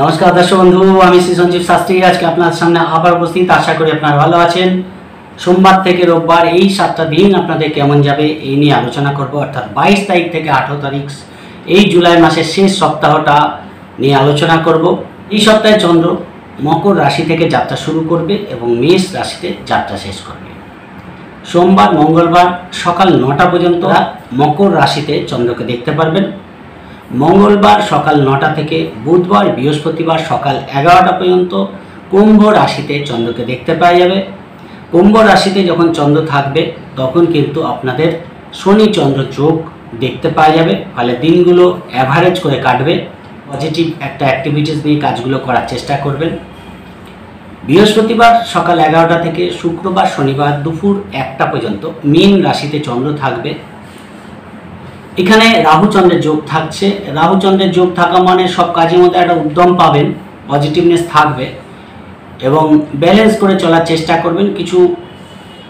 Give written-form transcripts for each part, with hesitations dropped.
নমস্কার দর্শক বন্ধু, আমি শ্রী সঞ্জীব শাস্ত্রী আজকে আপনাদের সামনে আবার উপস্থিত। আশা করি আপনারা ভালো আছেন। সোমবার থেকে রোববার এই 7টা দিন আপনাদের কেমন যাবে এই নিয়ে আলোচনা করব। অর্থাৎ 22 তারিখ থেকে 18 তারিখ এই জুলাই মাসের শেষ সপ্তাহটা নিয়ে আলোচনা করব। এই সপ্তাহে চন্দ্র মকর রাশি থেকে যাত্রা শুরু করবে এবং মেষ রাশিতে যাত্রা শেষ করবে। সোমবার মঙ্গলবার সকাল 9টা পর্যন্ত মকর রাশিতে চন্দ্রকে দেখতে পারবেন। মঙ্গলবার সকাল 9টা থেকে বুধবার বৃহস্পতিবার সকাল 11টা পর্যন্ত কুম্ভ রাশিতে চন্দ্রকে দেখতে পাওয়া যাবে। কুম্ভ রাশিতে যখন চন্দ্র থাকবে তখন কিন্তু আপনাদের শনি চন্দ্র যোগ দেখতে পাওয়া যাবে। ফলে দিনগুলো অ্যাভারেজ করে কাটবে। পজিটিভ একটা অ্যাক্টিভিটিস নিয়ে কাজগুলো করার চেষ্টা করবেন। বৃহস্পতিবার সকাল 11টা থেকে শুক্রবার শনিবার দুপুর 1টা পর্যন্ত মীন রাশিতে চন্দ্র থাকবে। এখানে রাহু চন্দ্রের যোগ থাকছে। রাহু চন্দ্রের যোগ থাকা মানে সব কাজের মধ্যে একটা উদ্যম পাবেন, পজিটিভনেস থাকবে এবং ব্যালেন্স করে চলার চেষ্টা করবেন। কিছু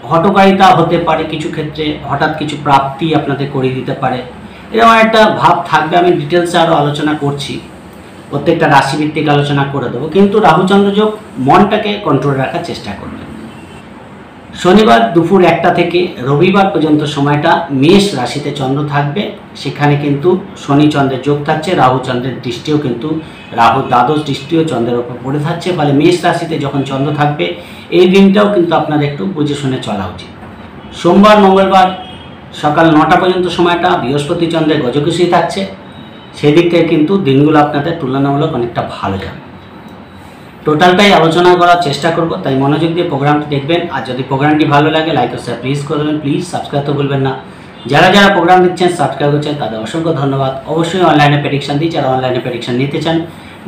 হঠকারিতা হতে পারে, কিছু ক্ষেত্রে হঠাৎ কিছু প্রাপ্তি আপনাদের করে দিতে পারে, এরকম একটা ভাব থাকবে। আমি ডিটেলসে আরও আলোচনা করছি, প্রত্যেকটা রাশিভিত্তিক আলোচনা করে দেবো। কিন্তু রাহু চন্দ্র যোগ মনটাকে কন্ট্রোল রাখার চেষ্টা করবেন। শনিবার দুপুর 1টা থেকে রবিবার পর্যন্ত সময়টা মেষ রাশিতে চন্দ্র থাকবে। সেখানে কিন্তু শনি চন্দ্রের যোগ থাকছে, রাহু চন্দ্রের দৃষ্টিও কিন্তু রাহু দ্বাদশ দৃষ্টিও চন্দ্রের ওপর পড়ে থাকছে। ফলে মেষ রাশিতে যখন চন্দ্র থাকবে এই দিনটাও কিন্তু আপনাদের একটু বুঝে শুনে চলা উচিত। সোমবার মঙ্গলবার সকাল 9টা পর্যন্ত সময়টা বৃহস্পতি চন্দ্রের গজকেশী থাকছে। সেদিক থেকে কিন্তু দিনগুলো আপনাদের তুলনামূলক অনেকটা ভালো যাবে। টোটালটাই আলোচনা করার চেষ্টা করব, তাই মনোযোগ দিয়ে প্রোগ্রামটি দেখবেন। আর যদি প্রোগ্রামটি ভালো লাগে লাইক ও শেয়ার প্লিজ করে দেবেন। প্লিজ সাবস্ক্রাইব তো ভুলবেন না। যারা যারা প্রোগ্রাম দিচ্ছেন সাবস্ক্রাইব করছেন তাদের অসংখ্য ধন্যবাদ। অবশ্যই অনলাইনে প্রেডিকশন দিই, যারা অনলাইনে প্রেডিকশন নিতে চান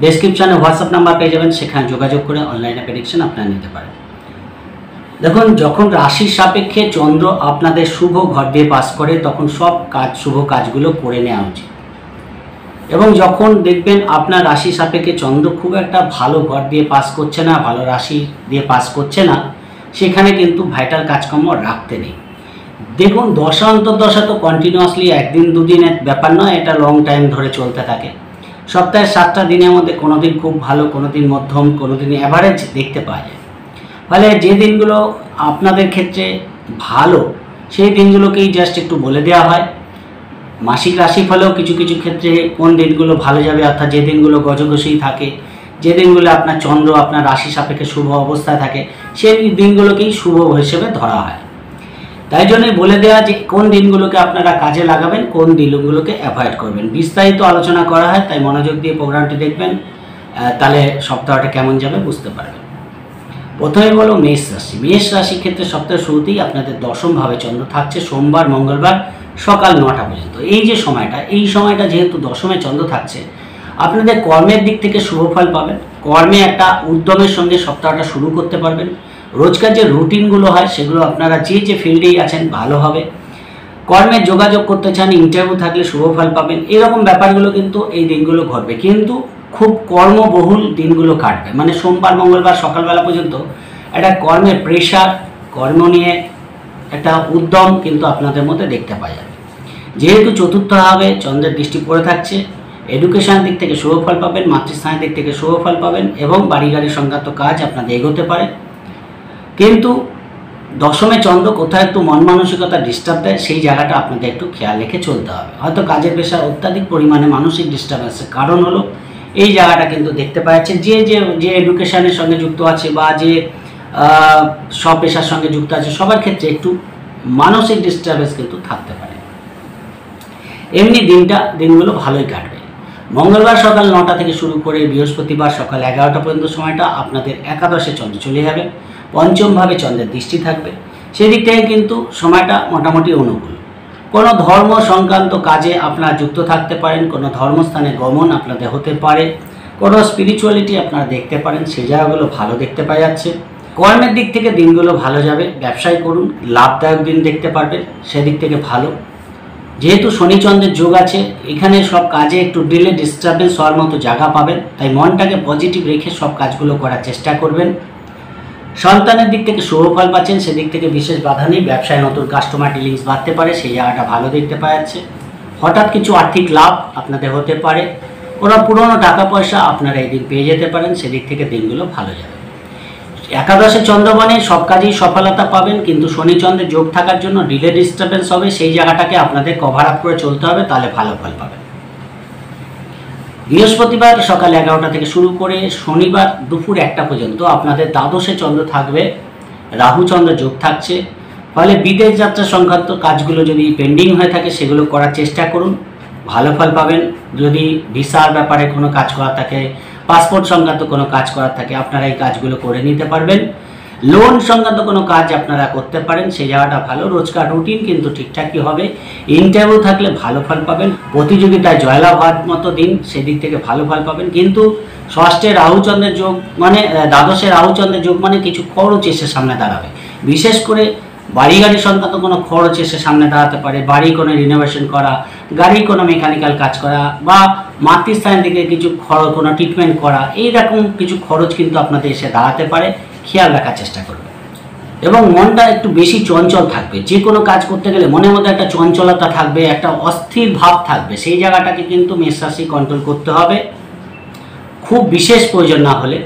ডেসক্রিপশানে হোয়াটসঅ্যাপ নাম্বার পেয়ে যাবেন, সেখানে যোগাযোগ করে অনলাইনে প্রেডিকশন আপনারা নিতে পারেন। দেখুন, যখন রাশির সাপেক্ষে চন্দ্র আপনাদের শুভ ঘর দিয়ে পাস করে তখন সব কাজ শুভ কাজগুলো করে নেওয়া উচিত। এবং যখন দেখবেন আপনার রাশি সাপেক্ষে চন্দ্র খুব একটা ভালো ঘর দিয়ে পাস করছে না, ভালো রাশি দিয়ে পাস করছে না, সেখানে কিন্তু ভাইটাল কাজকর্ম রাখতে নেই। দেখুন, দশা অন্তর্দশা তো কন্টিনিউয়াসলি একদিন দুদিনের ব্যাপার নয়, এটা লং টাইম ধরে চলতে থাকে। সপ্তাহের 7টা দিনের মধ্যে কোনো দিন খুব ভালো, কোনো দিন মধ্যম, কোনো দিন অ্যাভারেজ দেখতে পাওয়া যায়। ফলে যে দিনগুলো আপনাদের ক্ষেত্রে ভালো সেই দিনগুলোকেই জাস্ট একটু বলে দেওয়া হয়। মাসিক রাশিফলেও কিছু কিছু ক্ষেত্রে কোন দিনগুলো ভালো যাবে, অর্থাৎ যে দিনগুলো গজগোষী থাকে, যে দিনগুলো আপনার চন্দ্র আপনার রাশি সাপেক্ষে শুভ অবস্থায় থাকে সেই দিনগুলোকেই শুভ হিসেবে ধরা হয়। তাই জন্যই বলে দেওয়া যে কোন দিনগুলোকে আপনারা কাজে লাগাবেন, কোন দিনগুলোকে অ্যাভয়েড করবেন। বিস্তারিত আলোচনা করা হয়, তাই মনোযোগ দিয়ে প্রোগ্রামটি দেখবেন, তাহলে সপ্তাহটা কেমন যাবে বুঝতে পারবেন। প্রথমে বলো মেষ রাশি। মেষ রাশির ক্ষেত্রে সপ্তাহের শুরুতেই আপনাদের দশমভাবে চন্দ্র থাকছে সোমবার মঙ্গলবার সকাল 9টা পর্যন্ত। এই যে সময়টা, এই সময়টা যেহেতু দশমে চন্দ্র থাকছে, আপনাদের কর্মের দিক থেকে শুভ ফল পাবেন। কর্মে একটা উদ্যমের সঙ্গে সপ্তাহটা শুরু করতে পারবেন। রোজকার যে রুটিনগুলো হয় সেগুলো আপনারা যে যে ফিল্ডেই আছেন ভালো হবে। কর্মে যোগাযোগ করতে চান, ইন্টারভিউ থাকলে শুভ ফল পাবেন। এরকম ব্যাপারগুলো কিন্তু এই দিনগুলো ঘটবে, কিন্তু খুব কর্মবহুল দিনগুলো কাটবে। মানে সোমবার মঙ্গলবার সকালবেলা পর্যন্ত একটা কর্মের প্রেশার, কর্ম নিয়ে একটা উদ্যম কিন্তু আপনাদের মধ্যে দেখতে পাওয়া যাবে। যেহেতু চতুর্থভাবে চন্দ্রের দৃষ্টি পড়ে থাকছে, এডুকেশনের দিক থেকে শুভ ফল পাবেন, মাতৃস্থানের দিক থেকে শুভ ফল পাবেন এবং বাড়ি গাড়ি সংক্রান্ত কাজ আপনাদের এগোতে পারে। কিন্তু দশমে চন্দ্র কোথায় একটু মন মানসিকতা ডিস্টার্ব দেয়, সেই জায়গাটা আপনাদের একটু খেয়াল রেখে চলতে হবে। হয়তো কাজের প্রেশার অত্যাধিক পরিমাণে মানসিক ডিস্টার্বেন্সের কারণ হলো এই জায়গাটা কিন্তু দেখতে পাওয়া যাচ্ছে। যে এডুকেশনের সঙ্গে যুক্ত আছে বা যে সব পেশার সঙ্গে যুক্ত আছে সবার ক্ষেত্রে একটু মানসিক ডিস্টার্বেন্স কিন্তু থাকতে পারে। এমনি দিনগুলো ভালোই কাটবে। মঙ্গলবার সকাল 9টা থেকে শুরু করে বৃহস্পতিবার সকাল 11টা পর্যন্ত সময়টা আপনাদের একাদশে চন্দ্র চলে যাবে, পঞ্চমভাবে চন্দ্রের দৃষ্টি থাকবে। সেদিক থেকে কিন্তু সময়টা মোটামুটি অনুকূল। কোনো ধর্ম সংক্রান্ত কাজে আপনারা যুক্ত থাকতে পারেন, কোনো ধর্মস্থানে গমন আপনাদের হতে পারে, কোনো স্পিরিচুয়ালিটি আপনারা দেখতে পারেন, সেই জায়গাগুলো ভালো দেখতে পাওয়া যাচ্ছে। কর্মের দিক থেকে দিনগুলো ভালো যাবে। ব্যবসায় করুন, লাভদায়ক দিন দেখতে পারবেন, সেদিক থেকে ভালো। যেহেতু শনিচন্দ্রের যোগ আছে, এখানে সব কাজে একটু ডিলে ডিস্টার্বেন্স হওয়ার মতো জায়গা পাবেন, তাই মনটাকে পজিটিভ রেখে সব কাজগুলো করার চেষ্টা করবেন। সন্তানের দিক থেকে শুভ ফল পাচ্ছেন, সেদিক থেকে বিশেষ বাধা নেই। ব্যবসায় নতুন কাস্টমার ডিলিংস বাড়তে পারে, সেই জায়গাটা ভালো দেখতে পাওয়া যাচ্ছে। হঠাৎ কিছু আর্থিক লাভ আপনাদের হতে পারে। কোনো পুরনো টাকা পয়সা আপনারা এই দিন পেয়ে যেতে পারেন, সেদিক থেকে দিনগুলো ভালো যাবে। একাদশে চন্দ্রবনে সব কাজেই সফলতা পাবেন, কিন্তু শনি চন্দ্রের যোগ থাকার জন্য ডিলে ডিস্টারবেন্স হবে, সেই জায়গাটাকে আপনাদের কভার আপ করে চলতে হবে, তাহলে ভালো ফল পাবেন। বৃহস্পতিবার সকাল 11টা থেকে শুরু করে শনিবার দুপুর 1টা পর্যন্ত আপনাদের দ্বাদশে চন্দ্র থাকবে, রাহু চন্দ্র যোগ থাকছে, ফলে বিদেশ যাত্রা সংক্রান্ত কাজগুলো যদি পেন্ডিং হয়ে থাকে সেগুলো করার চেষ্টা করুন, ভালো ফল পাবেন। যদি ভিসার ব্যাপারে কোনো কাজ করার থাকে, পাসপোর্ট সংক্রান্ত কোনো কাজ করার থাকে, আপনারা এই কাজগুলো করে নিতে পারবেন। লোন সংক্রান্ত কোনো কাজ আপনারা করতে পারেন, সেই জায়গাটা ভালো। রোজকার রুটিন কিন্তু ঠিকঠাকই হবে। ইন্টারভিউ থাকলে ভালো ফল পাবেন, প্রতিযোগিতায় জয়লাভ হওয়ার মতো দিন, সেদিক থেকে ভালো ফল পাবেন। কিন্তু ষষ্ঠে রাহুচন্দ্রের যোগ মানে দ্বাদশে রাহুচন্দ্রের যোগ মানে কিছু খরচ এসে সামনে দাঁড়াবে, বিশেষ করে বাড়ি গাড়ি সংক্রান্ত কোনো খরচ এসে সামনে দাঁড়াতে পারে। বাড়ি কোনো রিনোভেশন করা, গাড়ি কোনো মেকানিক্যাল কাজ করা, বা মাতৃস্থান থেকে কিছু খরচ, কোনো ট্রিটমেন্ট করা, এইরকম কিছু খরচ কিন্তু আপনাদের এসে দাঁড়াতে পারে, খেয়াল রাখার চেষ্টা করবেন। এবং মনটা একটু বেশি চঞ্চল থাকবে, যে কোনো কাজ করতে গেলে মনের মধ্যে একটা চঞ্চলতা থাকবে, একটা অস্থির ভাব থাকবে, সেই জায়গাটাকে কিন্তু মেষ রাশি কন্ট্রোল করতে হবে। খুব বিশেষ প্রয়োজন না হলে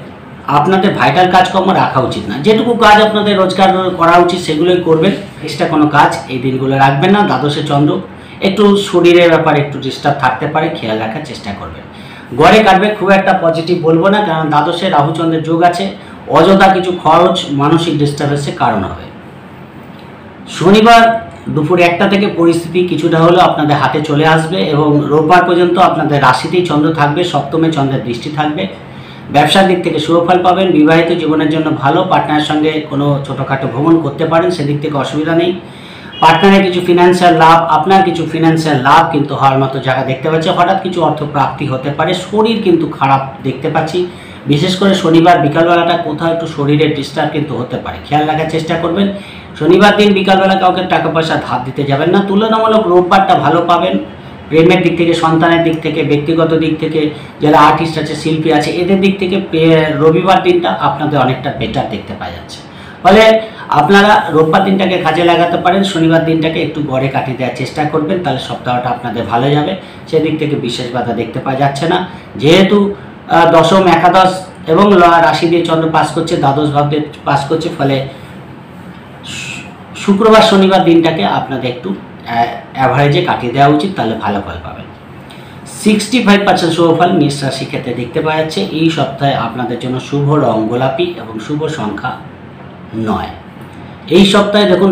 আপনাদের ভাইটাল কাজকর্ম রাখা উচিত না। যেটুকু কাজ আপনাদের রোজগার করা উচিত সেগুলোই করবেন, এক্সট্রা কোনো কাজ এই দিনগুলো রাখবেন না। দ্বাদশে চন্দ্র একটু শরীরের ব্যাপারে একটু ডিস্টার্ব থাকতে পারে, খেয়াল রাখার চেষ্টা করবেন। গড়ে কাটবে, খুব একটা পজিটিভ বলবো না, কারণ দ্বাদশে রাহুচন্দ্রের যোগ আছে, অযথা কিছু খরচ মানসিক ডিস্টার্বেন্সের কারণ হবে। শনিবার দুপুর 1টা থেকে পরিস্থিতি কিছুটা হলেও আপনাদের হাতে চলে আসবে, এবং রোববার পর্যন্ত আপনাদের রাশিতেই চন্দ্র থাকবে, সপ্তমে চন্দ্রের দৃষ্টি থাকবে। ব্যবসার দিক থেকে শুভ ফল পাবেন, বিবাহিত জীবনের জন্য ভালো, পার্টনারের সঙ্গে কোনো ছোটোখাটো ভ্রমণ করতে পারেন, সেদিক থেকে অসুবিধা নেই। পার্টনারের কিছু ফিনান্সিয়াল লাভ, আপনার কিছু ফিনান্সিয়াল লাভ কিন্তু হওয়ার মতো জায়গা দেখতে পাচ্ছি। হঠাৎ কিছু অর্থ প্রাপ্তি হতে পারে। শরীর কিন্তু খারাপ দেখতে পাচ্ছি, বিশেষ করে শনিবার বিকালবেলাটা কোথাও একটু শরীরের ডিস্টার্ব কিন্তু হতে পারে, খেয়াল রাখার চেষ্টা করবেন। শনিবার দিন বিকালবেলা কাউকে টাকা পয়সা ধার দিতে যাবেন না। তুলনামূলক রোববারটা ভালো পাবেন, প্রেমের দিক থেকে, সন্তানের দিক থেকে, ব্যক্তিগত দিক থেকে, যারা আর্টিস্ট আছে, শিল্পী আছে, এদের দিক থেকে রবিবার দিনটা আপনাদের অনেকটা বেটার দেখতে পাওয়া যাচ্ছে। ফলে আপনারা রোববার দিনটাকে কাজে লাগাতে পারেন, শনিবার দিনটাকে একটু গড়ে কাটিয়ে দেওয়ার চেষ্টা করবেন, তাহলে সপ্তাহটা আপনাদের ভালো যাবে। সেদিক থেকে বিশেষ বাধা দেখতে পাওয়া যাচ্ছে না। যেহেতু দশম, একাদশ এবং রাশি দিয়ে চন্দ্র পাস করছে, দ্বাদশ ভাব দিয়ে পাস করছে, ফলে শুক্রবার শনিবার দিনটাকে আপনাদের একটু অ্যাভারেজে কাটিয়ে দেওয়া উচিত, তাহলে ভালো ফল পাবেন। 65% শুভ ফল মেষ রাশি ক্ষেত্রে দেখতে পাওয়া যাচ্ছে। এই সপ্তাহে আপনাদের জন্য শুভ রং গোলাপি এবং শুভ সংখ্যা 9। এই সপ্তাহে দেখুন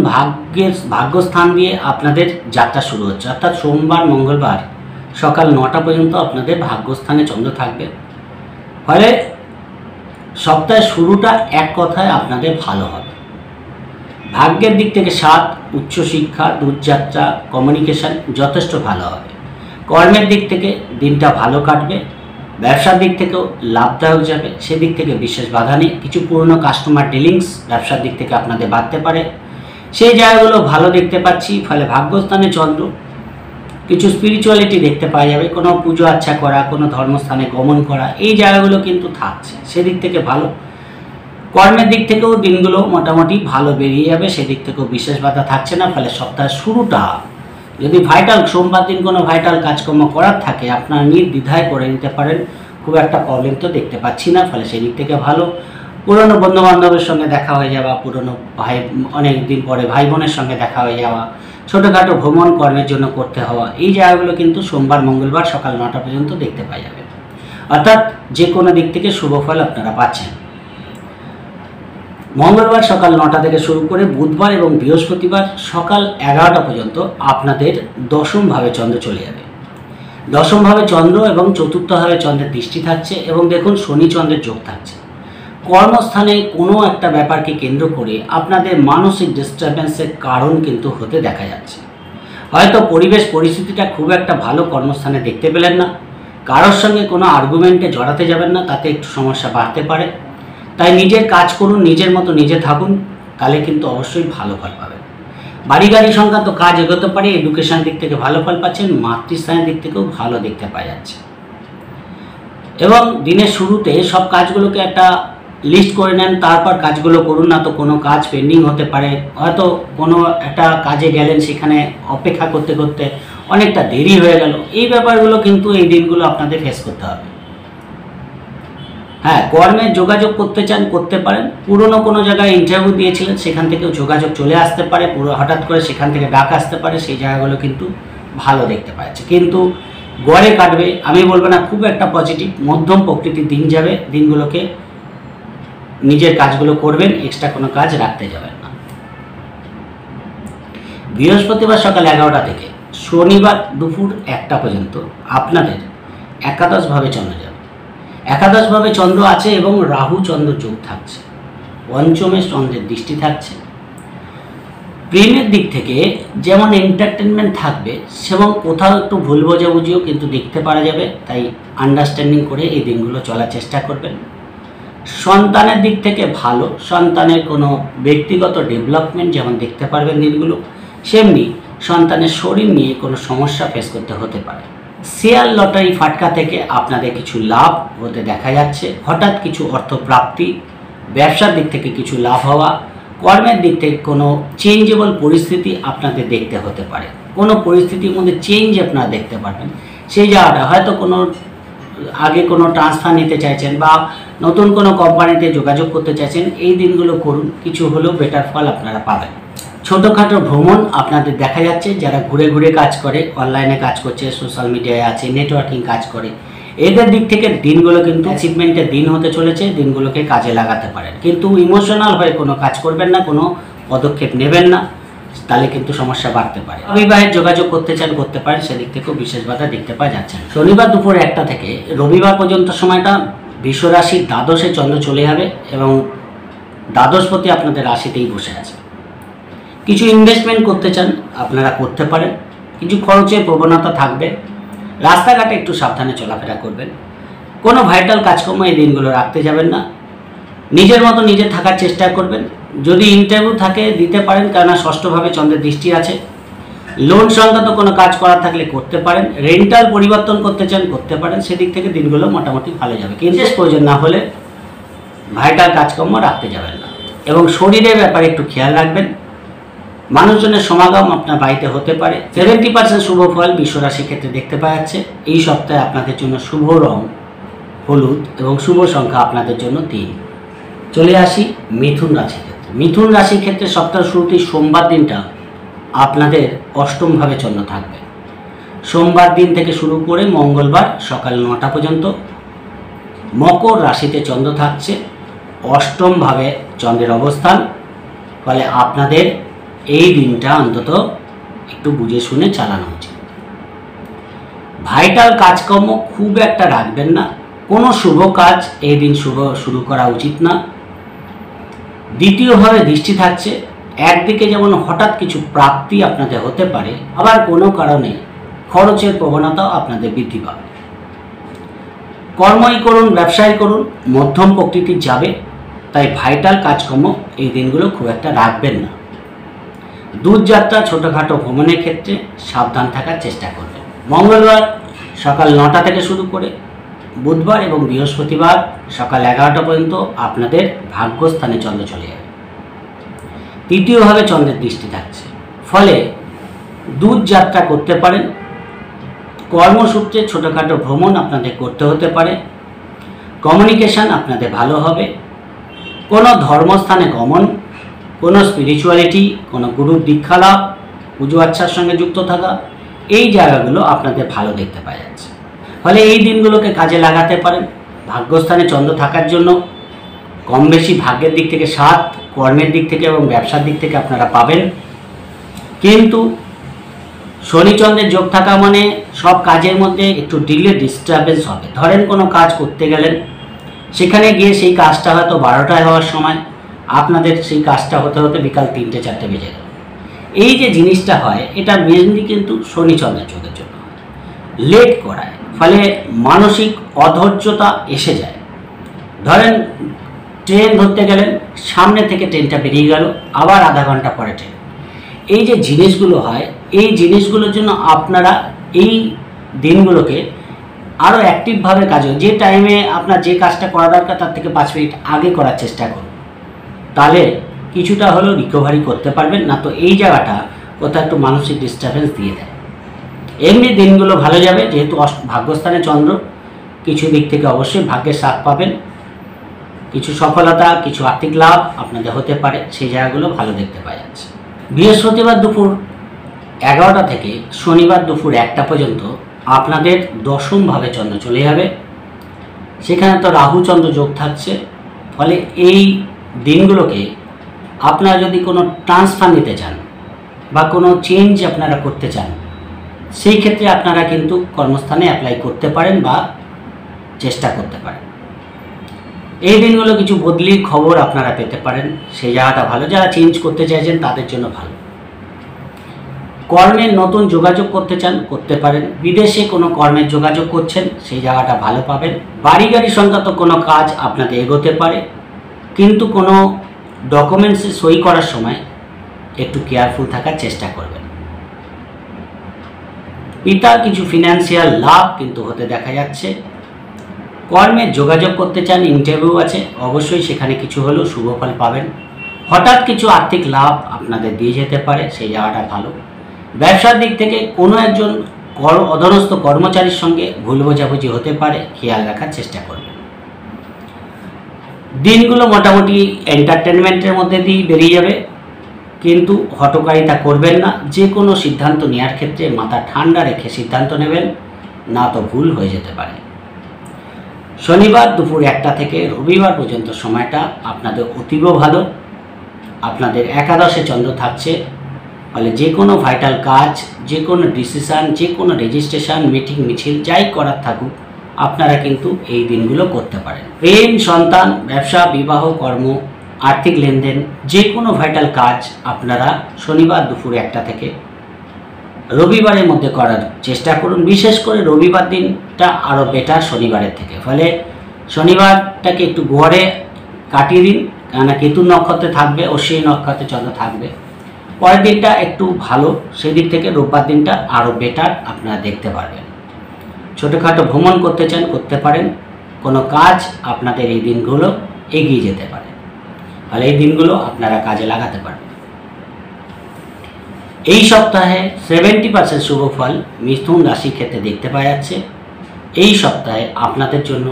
ভাগ্যস্থান দিয়ে আপনাদের যাত্রা শুরু হচ্ছে, অর্থাৎ সোমবার মঙ্গলবার সকাল 9টা পর্যন্ত আপনাদের ভাগ্যস্থানে চন্দ্র থাকবে। ফলে সপ্তাহের শুরুটা এক কথায় আপনাদের ভালো হবে। ভাগ্যের দিক থেকে 7, উচ্চশিক্ষা, দূরযাত্রা, কমিউনিকেশন যথেষ্ট ভালো হবে। কর্মের দিক থেকে দিনটা ভালো কাটবে, ব্যবসার দিক থেকেও লাভদায়ক যাবে, সেদিক থেকে বিশেষ বাধা নেই। কিছু পুরনো কাস্টমার ডিলিংস ব্যবসার দিক থেকে আপনাদের বাড়তে পারে, সেই জায়গাগুলো ভালো দেখতে পাচ্ছি। ফলে ভাগ্যস্থানে চন্দ্র, কিছু স্পিরিচুয়ালিটি দেখতে পাওয়া যাবে, কোনো পুজো আচ্ছা করা, কোনো ধর্মস্থানে গমন করা, এই জায়গাগুলো কিন্তু থাকছে, সেদিক থেকে ভালো। কর্মের দিক থেকেও দিনগুলো মোটামুটি ভালো বেরিয়ে যাবে, সেদিক থেকেও বিশেষ বাধা থাকছে না। ফলে সপ্তাহের শুরুটা যদি ভাইটাল সোমবার দিন কোনো ভাইটাল কাজকর্ম করার থাকে, আপনারা নির্দ্বিধায় করে নিতে পারেন, খুব একটা প্রবলেম তো দেখতে পাচ্ছি না। ফলে সেদিক থেকে ভালো। পুরনো বন্ধুবান্ধবের সঙ্গে দেখা হয়ে যাওয়া, পুরনো অনেক দিন পরে ভাই বোনের সঙ্গে দেখা হয়ে যাওয়া, ছোটোখাটো ভ্রমণ কর্মের জন্য করতে হওয়া, এই জায়গাগুলো কিন্তু সোমবার মঙ্গলবার সকাল 9টা পর্যন্ত দেখতে পাওয়া যাবে, অর্থাৎ যে কোনো দিক থেকে শুভ ফল আপনারা পাচ্ছেন। মঙ্গলবার সকাল 9টা থেকে শুরু করে বুধবার এবং বৃহস্পতিবার সকাল 11টা পর্যন্ত আপনাদের দশমভাবে চন্দ্র চলে যাবে। দশমভাবে চন্দ্র এবং চতুর্থভাবে চন্দ্রের দৃষ্টি থাকছে, এবং দেখুন শনি চন্দ্রের যোগ থাকছে। কর্মস্থানে কোনো একটা ব্যাপারকে কেন্দ্র করে আপনাদের মানসিক ডিস্টারবেন্সের কারণ কিন্তু হতে দেখা যাচ্ছে। হয়তো পরিবেশ পরিস্থিতিটা খুব একটা ভালো কর্মস্থানে দেখতে পেলেন না, কারোর সঙ্গে কোনো আর্গুমেন্টে জড়াতে যাবেন না, তাতে একটু সমস্যা বাড়তে পারে। তাই নিজের কাজ করুন, নিজের মতো নিজে থাকুন, তাহলে কিন্তু অবশ্যই ভালো ফল পাবেন। বাড়ি গাড়ি সংক্রান্ত কাজ এগোতে পারে, এডুকেশন দিক থেকে ভালো ফল পাচ্ছেন, মাতৃস্থানের দিক থেকেও ভালো দেখতে পাওয়া যাচ্ছে। এবং দিনের শুরুতে সব কাজগুলোকে একটা লিস্ট করে নেন, তারপর কাজগুলো করুন, না তো কোনো কাজ পেন্ডিং হতে পারে। হয়তো কোনো একটা কাজে গেলেন, সেখানে অপেক্ষা করতে করতে অনেকটা দেরি হয়ে গেল, এই ব্যাপারগুলো কিন্তু এই দিনগুলো আপনাদের ফেস করতে হবে। হ্যাঁ, কর্মে যোগাযোগ করতে চান করতে পারেন, পুরনো কোনো জায়গায় ইন্টারভিউ দিয়েছিলেন সেখান থেকেও যোগাযোগ চলে আসতে পারে, পুরো হঠাৎ করে সেখান থেকে ডাক আসতে পারে, সেই জায়গাগুলো কিন্তু ভালো দেখতে পাচ্ছে। কিন্তু গড়ে কাটবে আমি বলবো না খুব একটা পজিটিভ, মধ্যম প্রকৃতির দিন যাবে। দিনগুলোকে নিজের কাজগুলো করবেন, এক্সট্রা কোনো কাজ রাখতে যাবেন না। বৃহস্পতিবার সকাল 11টা থেকে শনিবার দুপুর 1টা পর্যন্ত আপনাদের একাদশভাবে চন্দ্র যাবে। একাদশভাবে চন্দ্র আছে এবং রাহু চন্দ্র যোগ থাকছে, পঞ্চমে চন্দ্রের দৃষ্টি থাকছে। প্রেমের দিক থেকে যেমন এন্টারটেনমেন্ট থাকবে, সেমন কোথাও একটু ভুল বোঝাবুঝিও কিন্তু দেখতে পারা যাবে, তাই আন্ডারস্ট্যান্ডিং করে এই দিনগুলো চলার চেষ্টা করবেন। সন্তানের দিক থেকে ভালো, সন্তানের কোনো ব্যক্তিগত ডেভেলপমেন্ট যেমন দেখতে পারবেন দিনগুলো, সেমনি সন্তানের শরীর নিয়ে কোনো সমস্যা ফেস করতে হতে পারে। শেয়ার লটারি ফাটকা থেকে আপনাদের কিছু লাভ হতে দেখা যাচ্ছে, হঠাৎ কিছু অর্থ প্রাপ্তি, ব্যবসার দিক থেকে কিছু লাভ হওয়া, কর্মের দিক থেকে কোনো চেঞ্জেবল পরিস্থিতি আপনাদের দেখতে হতে পারে, কোনো পরিস্থিতির মধ্যে চেঞ্জ আপনারা দেখতে পারবেন। সেই জায়গাটা হয়তো কোনো আগে কোনো ট্রান্সফার নিতে চাইছেন বা নতুন কোনো কোম্পানিতে যোগাযোগ করতে চাইছেন, এই দিনগুলো করুন, কিছু হলেও বেটার ফল আপনারা পাবেন। ছোটোখাটো ভ্রমণ আপনাদের দেখা যাচ্ছে, যারা ঘুরে ঘুরে কাজ করে, অনলাইনে কাজ করছে, সোশ্যাল মিডিয়ায় আছে, নেটওয়ার্কিং কাজ করে, এদের দিক থেকে দিনগুলো কিন্তু অ্যাচিভমেন্টের দিন হতে চলেছে, দিনগুলোকে কাজে লাগাতে পারেন। কিন্তু ইমোশনাল হয়ে কোনো কাজ করবেন না, কোনো পদক্ষেপ নেবেন না, তাহলে কিন্তু সমস্যা বাড়তে পারে। অবিবাহের যোগাযোগ করতে চান করতে পারেন, সেদিক থেকেও বিশেষ বাধা দেখতে পাওয়া যাচ্ছে না। শনিবার দুপুর 1টা থেকে রবিবার পর্যন্ত সময়টা বৃষ রাশির দ্বাদশে চন্দ্র চলে যাবে এবং দ্বাদশপতি আপনাদের রাশিতেই বসে আছে। কিছু ইনভেস্টমেন্ট করতে চান আপনারা করতে পারেন, কিছু খরচের প্রবণতা থাকবে, রাস্তাঘাটে একটু সাবধানে চলাফেরা করবেন। কোনো ভাইটাল কাজকর্ম এই দিনগুলো রাখতে যাবেন না, নিজের মতো নিজে থাকার চেষ্টা করবেন। যদি ইন্টারভিউ থাকে দিতে পারেন, কেননা ষষ্ঠভাবে চন্দ্রের দৃষ্টি আছে। লোন সংক্রান্ত কোনো কাজ করার থাকলে করতে পারেন, রেন্টাল পরিবর্তন করতে চান করতে পারেন, সেদিক থেকে দিনগুলো মোটামুটি ভালো যাবে। কিন্তু বিশেষ প্রয়োজন না হলে ভাইটাল কাজকর্ম রাখতে যাবেন না। এবং শরীরের ব্যাপারে একটু খেয়াল রাখবেন, মানুষজনের সমাগম আপনার বাড়িতে হতে পারে। 70% শুভ ফল বৃষ রাশির ক্ষেত্রে দেখতে পাওয়া যাচ্ছে। এই সপ্তাহে আপনাদের জন্য শুভ রং হলুদ এবং শুভ সংখ্যা আপনাদের জন্য 3। চলে আসি মিথুন রাশির ক্ষেত্রে। মিথুন রাশির ক্ষেত্রে সপ্তাহ শুরুতেই সোমবার দিনটা আপনাদের অষ্টমভাবে চন্দ্র থাকবে। সোমবার দিন থেকে শুরু করে মঙ্গলবার সকাল 9টা পর্যন্ত মকর রাশিতে চন্দ্র থাকছে, অষ্টমভাবে চন্দ্রের অবস্থান। ফলে আপনাদের এই দিনটা অন্তত একটু বুঝে শুনে চালানো উচিত। ভাইটাল কাজকর্ম খুব একটা রাখবেন না, কোনো শুভ কাজ এই দিন শুরু করা উচিত না। দ্বিতীয়ভাবে দৃষ্টি থাকছে, একদিকে যেমন হঠাৎ কিছু প্রাপ্তি আপনাদের হতে পারে, আবার কোনো কারণে খরচের প্রবণতাও আপনাদের বৃদ্ধি পাবে। কর্মই করুন ব্যবসায় করুন, মধ্যম প্রকৃতির যাবে, তাই ভাইটাল কাজকর্ম এই দিনগুলো খুব একটা রাখবেন না। দূরযাত্রা ছোটোখাটো ভ্রমণের ক্ষেত্রে সাবধান থাকার চেষ্টা করবেন। মঙ্গলবার সকাল 9টা থেকে শুরু করে বুধবার এবং বৃহস্পতিবার সকাল 11টা পর্যন্ত আপনাদের ভাগ্যস্থানে চন্দ্র চলে যাবে। তৃতীয়ভাবে চন্দ্রের দৃষ্টি থাকছে, ফলে দূর যাত্রা করতে পারেন, কর্মসূত্রে ছোটোখাটো ভ্রমণ আপনাদের করতে হতে পারে, কমিউনিকেশান আপনাদের ভালো হবে, কোনো ধর্মস্থানে গমন, কোনো স্পিরিচুয়ালিটি, কোনো গুরুর দীক্ষা লাভ, পুজো আচ্ছার সঙ্গে যুক্ত থাকা, এই জায়গাগুলো আপনাদের ভালো দেখতে পাওয়া যাচ্ছে। ফলে এই দিনগুলোকে কাজে লাগাতে পারেন। ভাগ্যস্থানে চন্দ্র থাকার জন্য কম বেশি ভাগ্যের দিক থেকে 7, কর্মের দিক থেকে এবং ব্যবসার দিক থেকে আপনারা পাবেন। কিন্তু শনিচন্দ্রের যোগ থাকা মানে সব কাজের মধ্যে একটু ডিস্টারবেন্স হবে। ধরেন কোনো কাজ করতে গেলেন, সেখানে গিয়ে সেই কাজটা হয়তো 12টায় হওয়ার সময় আপনাদের সেই কাজটা হতে হতে বিকাল 3টে-4টে বেজে গেল। এই যে জিনিসটা হয়, এটা মেনলি কিন্তু শনিচন্দ্রের যোগের জন্য লেট করায়, ফলে মানসিক অধৈর্যতা এসে যায়। ধরেন ট্রেন ধরতে গেলেন, সামনে থেকে ট্রেনটা বেরিয়ে গেল, আবার আধা ঘন্টা পরে ট্রেন। এই যে জিনিসগুলো হয়, এই জিনিসগুলোর জন্য আপনারা এই দিনগুলোকে আরও অ্যাক্টিভভাবে কাজ হয়। যে টাইমে আপনার যে কাজটা করা দরকার তার থেকে 5 মিনিট আগে করার চেষ্টা করুন, তাহলে কিছুটা হলেও রিকভারি করতে পারবেন। না তো এই জায়গাটা কোথাও একটু মানসিক ডিস্টারবেন্স দিয়ে দেয়। এমনি দিনগুলো ভালো যাবে, যেহেতু ভাগ্যস্থানে চন্দ্র, কিছু দিক থেকে অবশ্যই ভাগ্যের সাথ পাবেন, কিছু সফলতা, কিছু আর্থিক লাভ আপনাদের হতে পারে, সেই জায়গাগুলো ভালো দেখতে পাওয়া যাচ্ছে। বৃহস্পতিবার দুপুর 11টা থেকে শনিবার দুপুর 1টা পর্যন্ত আপনাদের দশমভাবে চন্দ্র চলে যাবে, সেখানে তো রাহু চন্দ্র যোগ থাকছে। ফলে এই দিনগুলোকে আপনারা যদি কোনো ট্রান্সফার নিতে চান বা কোনো চেঞ্জ আপনারা করতে চান, সেই ক্ষেত্রে আপনারা কিন্তু কর্মস্থানে অ্যাপ্লাই করতে পারেন বা চেষ্টা করতে পারেন। এই দিনগুলো কিছু বদলির খবর আপনারা পেতে পারেন, সেই জায়গাটা ভালো। যারা চেঞ্জ করতে চাইছেন তাদের জন্য ভালো। কর্মের নতুন যোগাযোগ করতে চান, করতে পারেন। বিদেশে কোনো কর্মের যোগাযোগ করছেন, সেই জায়গাটা ভালো পাবেন। বাড়ি গাড়ি সংক্রান্ত কোনো কাজ আপনাদের এগোতে পারে, কিন্তু কোনো ডকুমেন্টসে সই করার সময় একটু কেয়ারফুল থাকার চেষ্টা করবেন। পিতার কিছু ফিনান্সিয়াল লাভ কিন্তু হতে দেখা যাচ্ছে। কর্মে যোগাযোগ করতে চান, ইন্টারভিউ আছে, অবশ্যই সেখানে কিছু হলেও শুভ ফল পাবেন। হঠাৎ কিছু আর্থিক লাভ আপনাদের দিয়ে যেতে পারে, সেই জায়গাটা ভালো। ব্যবসার দিক থেকে কোনো একজন অধীনস্থ কর্মচারীর সঙ্গে ভুল বোঝাবুঝি হতে পারে, খেয়াল রাখার চেষ্টা করবেন। দিনগুলো মোটামুটি এন্টারটেনমেন্টের মধ্যে দিয়ে বেরিয়ে যাবে, কিন্তু হঠকারিতা করবেন না। যে কোনো সিদ্ধান্ত নেওয়ার ক্ষেত্রে মাথা ঠান্ডা রেখে সিদ্ধান্ত নেবেন, না তো ভুল হয়ে যেতে পারে। শনিবার দুপুর 1টা থেকে রবিবার পর্যন্ত সময়টা আপনাদের অতীব ভালো। আপনাদের একাদশে চন্দ্র থাকছে, ফলে যে কোনো ভাইটাল কাজ, যে কোনো ডিসিশান, যে কোনো রেজিস্ট্রেশন, মিটিং, মিছিল যাই করার থাকুক, আপনারা কিন্তু এই দিনগুলো করতে পারেন। প্রেম, সন্তান, ব্যবসা, বিবাহ, কর্ম, আর্থিক লেনদেন, যে কোনো ভাইটাল কাজ আপনারা শনিবার দুপুর 1টা থেকে রবিবারের মধ্যে করার চেষ্টা করুন। বিশেষ করে রবিবার দিনটা আরও বেটার শনিবারের থেকে। ফলে শনিবারটাকে একটু ঘরে কাটিয়ে দিন, কেননা কেতু নক্ষত্রে থাকবে, অশ্বিনী নক্ষত্রে চন্দ্র থাকবে। পরের দিনটা একটু ভালো, সেই দিক থেকে রোববার দিনটা আরও বেটার আপনারা দেখতে পারবেন। ছোটোখাটো ভ্রমণ করতে চান, করতে পারেন। কোনো কাজ আপনাদের এই দিনগুলো এগিয়ে যেতে পারে, ফলে এই দিনগুলো আপনারা কাজে লাগাতে পারেন। এই সপ্তাহে 70% শুভ ফল মিথুন রাশির ক্ষেত্রে দেখতে পাওয়া যাচ্ছে। এই সপ্তাহে আপনাদের জন্য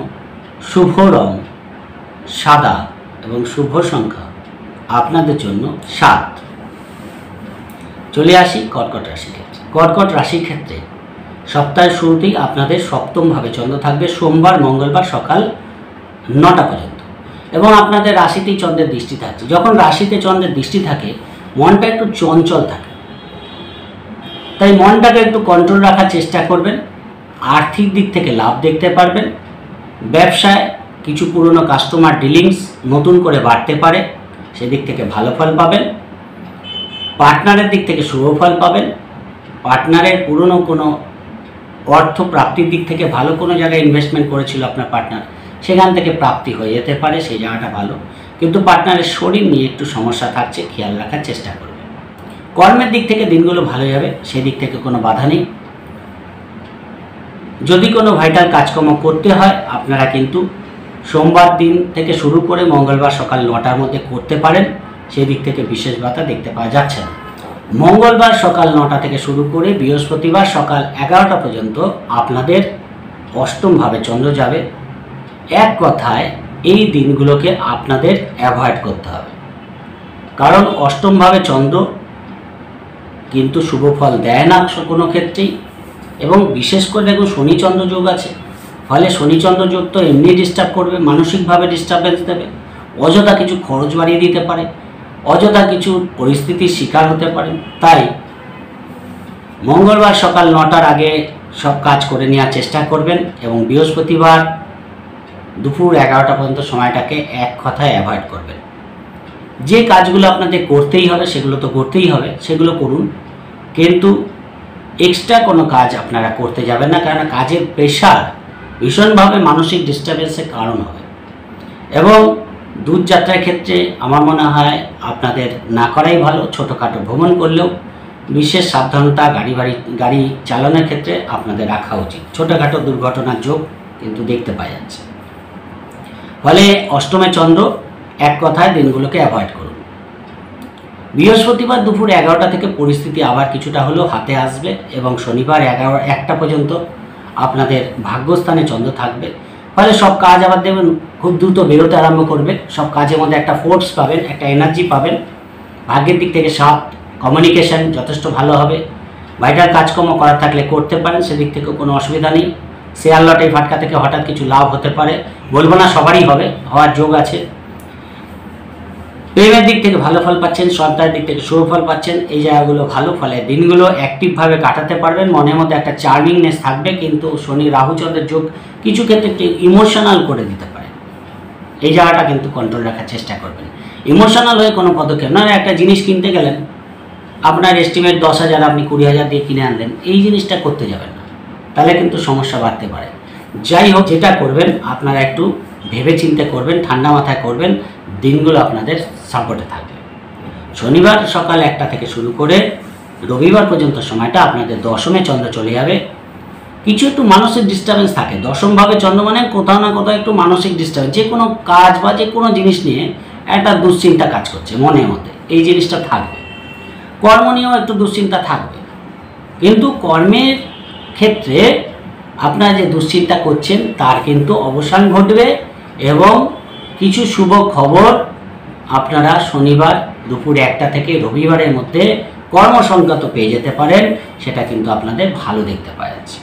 শুভ রং সাদা এবং শুভ সংখ্যা আপনাদের জন্য 7। চলে আসি কর্কট রাশির ক্ষেত্রে। কর্কট রাশির ক্ষেত্রে সপ্তাহের শুরুতেই আপনাদের সপ্তমভাবে চন্দ্র থাকবে সোমবার, মঙ্গলবার সকাল 9টা পর্যন্ত, এবং আপনাদের রাশিতেই চন্দ্রের দৃষ্টি থাকছে। যখন রাশিতে চন্দ্রের দৃষ্টি থাকে, মনটা একটু চঞ্চল থাকে, তাই মনটাকে একটু কন্ট্রোল রাখার চেষ্টা করবেন। আর্থিক দিক থেকে লাভ দেখতে পারবেন। ব্যবসায় কিছু পুরনো কাস্টমার ডিলিংস নতুন করে বাড়তে পারে, সেদিক থেকে ভালো ফল পাবেন। পার্টনারের দিক থেকে শুভ ফল পাবেন। পার্টনারের পুরনো কোনো অর্থ প্রাপ্তির দিক থেকে ভালো কোনো জায়গায় ইনভেস্টমেন্ট করেছিল আপনার পার্টনার, সেখান থেকে প্রাপ্তি হয়ে যেতে পারে, সেই জায়গাটা ভালো। কিন্তু পার্টনারের শরীর নিয়ে একটু সমস্যা থাকছে, খেয়াল রাখার চেষ্টা করবেন। কর্মের দিক থেকে দিনগুলো ভালো যাবে, সেদিক থেকে কোনো বাধা নেই। যদি কোনো ভাইটাল কাজকর্ম করতে হয়, আপনারা কিন্তু সোমবার দিন থেকে শুরু করে মঙ্গলবার সকাল 9টার মধ্যে করতে পারেন, সেদিক থেকে বিশেষ বাধা দেখতে পাওয়া যাচ্ছে না। মঙ্গলবার সকাল 9টা থেকে শুরু করে বৃহস্পতিবার সকাল 11টা পর্যন্ত আপনাদের অষ্টমভাবে চন্দ্র যাবে। এক কথায় এই দিনগুলোকে আপনাদের অ্যাভয়েড করতে হবে, কারণ অষ্টমভাবে চন্দ্র কিন্তু শুভ ফল দেয় না কোনো ক্ষেত্রেই। এবং বিশেষ করে দেখুন শনিচন্দ্র যোগ আছে, ফলে শনিচন্দ্র যোগ তো এমনি ডিস্টার্ব করবে, মানসিকভাবে ডিস্টার্বেন্স দেবে, অযথা কিছু খরচ বাড়িয়ে দিতে পারে, অযথা কিছু পরিস্থিতির শিকার হতে পারেন। তাই মঙ্গলবার সকাল 9টার আগে সব কাজ করে নেওয়ার চেষ্টা করবেন, এবং বৃহস্পতিবার দুপুর 11টা পর্যন্ত সময়টাকে এক কথায় অ্যাভয়েড করবেন। যে কাজগুলো আপনাদের করতেই হবে সেগুলো তো করতেই হবে, সেগুলো করুন, কিন্তু এক্সট্রা কোনো কাজ আপনারা করতে যাবেন না, কারণ কাজের প্রেশার ভীষণভাবে মানসিক ডিস্টার্বেন্সের কারণ হবে। এবং দূরযাত্রার ক্ষেত্রে আমার মনে হয় আপনাদের না করাই ভালো। ছোটোখাটো ভ্রমণ করলেও বিশেষ সাবধানতা গাড়ি চালানোর ক্ষেত্রে আপনাদের রাখা উচিত। ছোটোখাটো দুর্ঘটনার যোগ কিন্তু দেখতে পাওয়া যাচ্ছে। ফলে অষ্টমে চন্দ্র, এক কথায় দিনগুলোকে অ্যাভয়েড করুন। বৃহস্পতিবার দুপুর 11টা থেকে পরিস্থিতি আবার কিছুটা হলেও হাতে আসবে এবং শনিবার 1টা পর্যন্ত আপনাদের ভাগ্যস্থানে চন্দ্র থাকবে, ফলে সব কাজ আবার দেখবেন খুব দ্রুত বেরোতে আরম্ভ করবে। সব কাজের মধ্যে একটা ফোর্স পাবেন, একটা এনার্জি পাবেন। ভাগ্যের দিক থেকে 7, কমিউনিকেশন যথেষ্ট ভালো হবে। বাইরের কাজকর্ম করার থাকলে করতে পারেন, সেদিক থেকেও কোনো অসুবিধা নেই। শেয়ার লটারি ফাটকা থেকে হঠাৎ কিছু লাভ হতে পারে, বলবো না সবারই হবে, হওয়ার যোগ আছে। প্রেমের দিক থেকে ভালো ফল পাচ্ছেন, সন্তানের দিক থেকে শুভ ফল পাচ্ছেন, এই জায়গাগুলো ভালো। ফলে দিনগুলো অ্যাক্টিভভাবে কাটাতে পারবেন, মনের মধ্যে একটা চার্মিংনেস থাকবে। কিন্তু শনি রাহু চন্দ্রের যোগ কিছু ক্ষেত্রে একটু ইমোশনাল করে দিতে পারে, এই জায়গাটা কিন্তু কন্ট্রোল রাখার চেষ্টা করবেন। ইমোশনাল হয়ে কোনো পদক্ষেপ না, একটা জিনিস কিনতে গেলেন, আপনার এস্টিমেট 10,000, আপনি 20,000 দিয়ে কিনে আনলেন, এই জিনিসটা করতে যাবেন না, তাহলে কিন্তু সমস্যা বাড়তে পারে। যাই হোক, যেটা করবেন আপনারা একটু ভেবে চিন্তে করবেন, ঠান্ডা মাথায় করবেন, দিনগুলো আপনাদের সাপোর্টে থাকবে। শনিবার সকাল 1টা থেকে শুরু করে রবিবার পর্যন্ত সময়টা আপনাদের দশমে চন্দ্র চলে যাবে। কিছু একটু মানসিক ডিস্টার্বেন্স থাকে, দশমভাবে চন্দ্র মানে কোথাও না কোথাও একটু মানসিক ডিস্টার্বেন্স, যে কোনো কাজ বা যে কোনো জিনিস নিয়ে একটা দুশ্চিন্তা কাজ করছে মনের মধ্যে, এই জিনিসটা থাকবে। কর্ম নিয়েও একটু দুশ্চিন্তা থাকবে, কিন্তু কর্মের ক্ষেত্রে আপনারা যে দুশ্চিন্তা করছেন তার কিন্তু অবসান ঘটবে এবং কিছু শুভ খবর আপনারা শনিবার দুপুর 1টা থেকে রবিবারের মধ্যে কর্মসংক্রান্ত পেয়ে যেতে পারেন, সেটা কিন্তু আপনাদের ভালো দেখতে পাওয়া যাচ্ছে।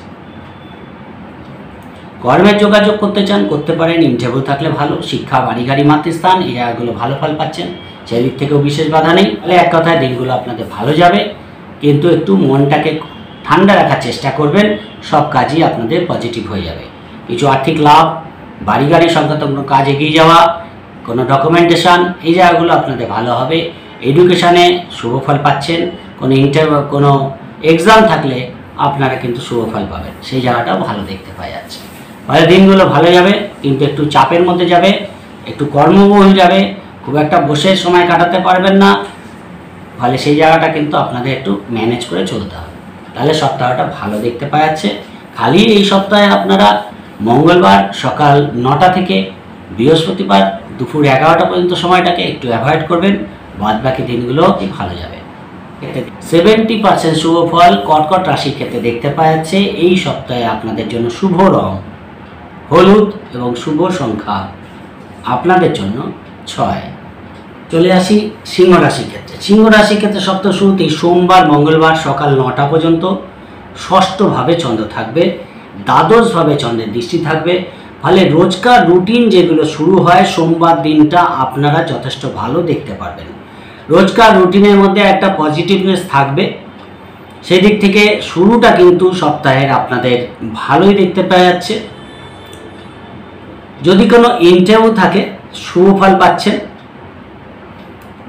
কর্মের যোগাযোগ করতে চান করতে পারেন, ইন্টারভিউ থাকলে ভালো, শিক্ষা, বাড়ি, গাড়ি, মাতৃস্থান, এই জায়গাগুলো ভালো ফল পাচ্ছেন, সেদিক থেকেও বিশেষ বাধা নেই। তাহলে এক কথায় দিনগুলো আপনাদের ভালো যাবে, কিন্তু একটু মনটাকে ঠান্ডা রাখার চেষ্টা করবেন, সব কাজই আপনাদের পজিটিভ হয়ে যাবে। কিছু আর্থিক লাভ, বাড়ি গাড়ি সংক্রান্ত কোনো কাজ এগিয়ে যাওয়া, কোনো ডকুমেন্টেশন, এই জায়গাগুলো আপনাদের ভালো হবে। এডুকেশানে শুভ ফল পাচ্ছেন, কোনো এক্সাম থাকলে আপনারা কিন্তু শুভ ফল পাবেন, সেই জায়গাটাও ভালো দেখতে পাওয়া যাচ্ছে। ফলে দিনগুলো ভালো যাবে, কিন্তু একটু চাপের মধ্যে যাবে, একটু কর্মবহুল যাবে, খুব একটা বসে সময় কাটাতে পারবেন না। ফলে সেই জায়গাটা কিন্তু আপনাদের একটু ম্যানেজ করে চলতে হবে, তাহলে সপ্তাহটা ভালো দেখতে পাওয়া যাচ্ছে। খালি এই সপ্তাহে আপনারা মঙ্গলবার সকাল 9টা থেকে বৃহস্পতিবার দুপুর 11টা পর্যন্ত সময়টাকে একটু অ্যাভয়েড করবেন, বাদ বাকি দিনগুলো ভালো যাবে। 70% শুভ ফল কর্কট রাশির ক্ষেত্রে দেখতে পাওয়া যাচ্ছে। এই সপ্তাহে আপনাদের জন্য শুভ রং হলুদ এবং শুভ সংখ্যা আপনাদের জন্য 6। চলে আসি সিংহ রাশির ক্ষেত্রে। সিংহ রাশির ক্ষেত্রে সপ্তাহ শুরুতেই সোমবার মঙ্গলবার সকাল 9টা পর্যন্ত ষষ্ঠভাবে চন্দ্র থাকবে, দ্বাদশভাবে চন্দ্রের দৃষ্টি থাকবে। ফলে রোজকার রুটিন যেগুলো শুরু হয় সোমবার দিনটা আপনারা যথেষ্ট ভালো দেখতে পারবেন। রোজকার রুটিনের মধ্যে একটা পজিটিভনেস থাকবে, সেই দিক থেকে শুরুটা কিন্তু সপ্তাহের আপনাদের ভালোই দেখতে পাওয়া যাচ্ছে। যদি কোনো ইন্টারভিউ থাকে শুভ ফল পাচ্ছেন।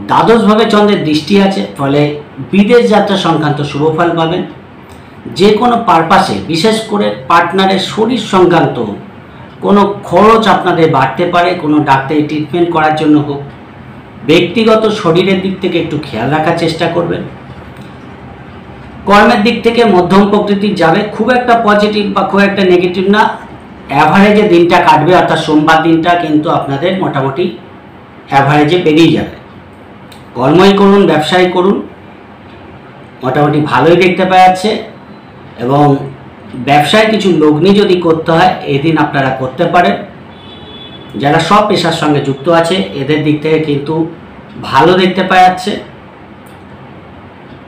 দ্বাদশভাবে চন্দ্রের দৃষ্টি আছে, ফলে বিদেশ যাত্রা সংক্রান্ত শুভ ফল পাবেন। যে কোনো পারপাসে, বিশেষ করে পার্টনারের শরীর সংক্রান্ত কোনো খরচ আপনাদের বাড়তে পারে, কোনো ডাক্তারি ট্রিটমেন্ট করার জন্য হোক। ব্যক্তিগত শরীরের দিক থেকে একটু খেয়াল রাখার চেষ্টা করবেন। কর্মের দিক থেকে মধ্যম প্রকৃতির যাবে, খুব একটা পজিটিভ বা খুব একটা নেগেটিভ না, অ্যাভারেজে দিনটা কাটবে। অর্থাৎ সোমবার দিনটা কিন্তু আপনাদের মোটামুটি অ্যাভারেজে পেরিয়ে যাবে। কর্মই করুন, ব্যবসায় করুন, মোটামুটি ভালোই দেখতে পাওয়া যাচ্ছে। এবং ব্যবসায় কিছু লগ্নি যদি করতে হয় এদিন আপনারা করতে পারেন। যারা সব পেশার সঙ্গে যুক্ত আছে এদের দিক থেকে কিন্তু ভালো দেখতে পাওয়া যাচ্ছে।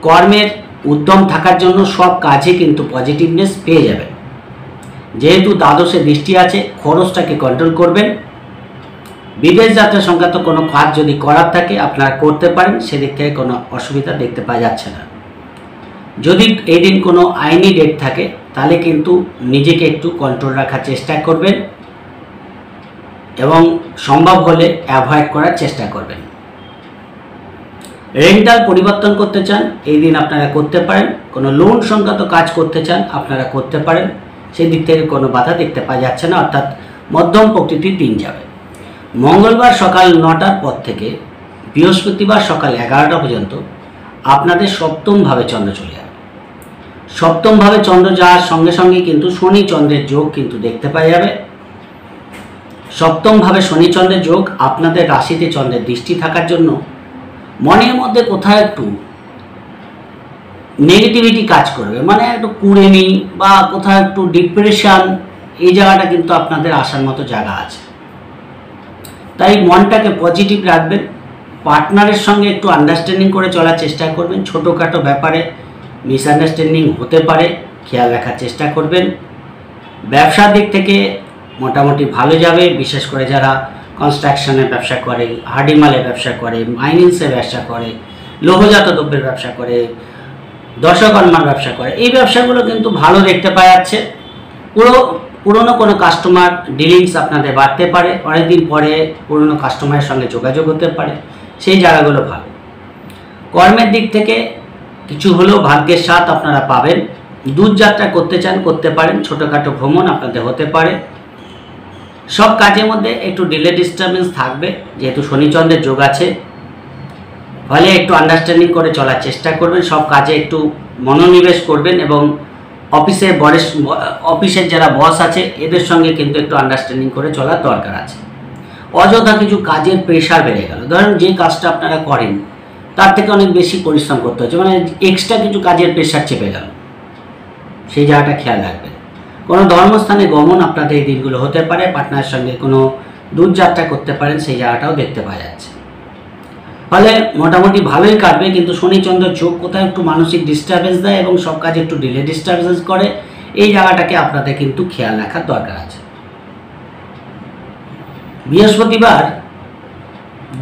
কর্মের উদ্যম থাকার জন্য সব কাজে কিন্তু পজিটিভনেস পেয়ে যাবেন। যেহেতু দ্বাদশে দৃষ্টি আছে, খরচটাকে কন্ট্রোল করবেন। বিদেশ যাত্রা সংক্রান্ত কোনো কাজ যদি করার থাকে আপনারা করতে পারেন, সেদিক থেকে কোনো অসুবিধা দেখতে পাওয়া যাচ্ছে না। যদি এই দিন কোনো আইনি ডেট থাকে তাহলে কিন্তু নিজেকে একটু কন্ট্রোল রাখার চেষ্টা করবেন এবং সম্ভব হলে অ্যাভয়েড করার চেষ্টা করবেন। রেন্টাল পরিবর্তন করতে চান এই দিন আপনারা করতে পারেন। কোনো লোন সংক্রান্ত কাজ করতে চান আপনারা করতে পারেন, সেই দিক থেকে কোনো বাধা দেখতে পাওয়া যাচ্ছে না। অর্থাৎ মধ্যম প্রকৃতির দিন যাবে। মঙ্গলবার সকাল 9টার পর থেকে বৃহস্পতিবার সকাল 11টা পর্যন্ত আপনাদের সপ্তমভাবে চন্দ্র চলে যাবে। সপ্তমভাবে চন্দ্র যাওয়ার সঙ্গে সঙ্গে কিন্তু শনি চন্দ্রের যোগ কিন্তু দেখতে পাওয়া যাবে। সপ্তমভাবে শনি চন্দ্রের যোগ আপনাদের রাশিতে চন্দ্রের দৃষ্টি থাকার জন্য মনের মধ্যে কোথাও একটু নেগেটিভিটি কাজ করবে, মানে একটু কুড়েমি বা কোথাও একটু ডিপ্রেশন, এই জায়গাটা কিন্তু আপনাদের আসার মতো জায়গা আছে। তাই মনটাকে পজিটিভ রাখবেন, পার্টনারের সঙ্গে একটু আন্ডারস্ট্যান্ডিং করে চলার চেষ্টা করবেন। ছোটোখাটো ব্যাপারে মিসআন্ডারস্ট্যান্ডিং হতে পারে, খেয়াল রাখার চেষ্টা করবেন। ব্যবসার দিক থেকে মোটামুটি ভালো যাবে, বিশেষ করে যারা কনস্ট্রাকশনের ব্যবসা করে, হার্ডিমালের ব্যবসা করে, মাইনিংসের ব্যবসা করে, লৌহজাত দ্রব্যের ব্যবসা করে, দশকর্মার ব্যবসা করে, এই ব্যবসাগুলো কিন্তু ভালো দেখতে পাওয়া যাচ্ছে। পুরনো কোনো কাস্টমার ডিলিংস আপনাদের বাড়তে পারে, অনেকদিন পরে পুরনো কাস্টমারের সঙ্গে যোগাযোগ হতে পারে, সেই জায়গাগুলো ভালো। কর্মের দিক থেকে কিছু হলেও ভাগ্যের সাথ আপনারা পাবেন। দূরযাত্রা করতে চান করতে পারেন, ছোটোখাটো ভ্রমণ আপনাদের হতে পারে। সব কাজের মধ্যে একটু ডিলে ডিস্টারবেন্স থাকবে, যেহেতু শনিচন্দ্রের যোগ আছে, ফলে একটু আন্ডারস্ট্যান্ডিং করে চলার চেষ্টা করবেন। সব কাজে একটু মনোনিবেশ করবেন এবং অফিসের যারা বস আছে এদের সঙ্গে কিন্তু একটু আন্ডারস্ট্যান্ডিং করে চলার দরকার আছে। অযথা কিছু কাজের প্রেশার বেড়ে গেল, ধরেন যে কাজটা আপনারা করেন তার থেকে অনেক বেশি পরিশ্রম করতে হচ্ছে, মানে এক্সট্রা কিছু কাজের প্রেশার চেপে গেল, সেই জায়গাটা খেয়াল রাখবেন। কোনো ধর্মস্থানে গমন আপনাদের এই দিনগুলো হতে পারে, পার্টনারের সঙ্গে কোনো দূরযাত্রা করতে পারেন, সেই জায়গাটাও দেখতে পাওয়া যাচ্ছে। ফলে মোটামুটি ভালোই কাটবে, কিন্তু শনিচন্দ্র যোগ কোথাও একটু মানসিক ডিস্টারবেন্স দেয় এবং সব কাজে একটু ডিলে ডিস্টারবেন্স করে, এই জায়গাটাকে আপনাদের কিন্তু খেয়াল রাখার দরকার আছে। বৃহস্পতিবার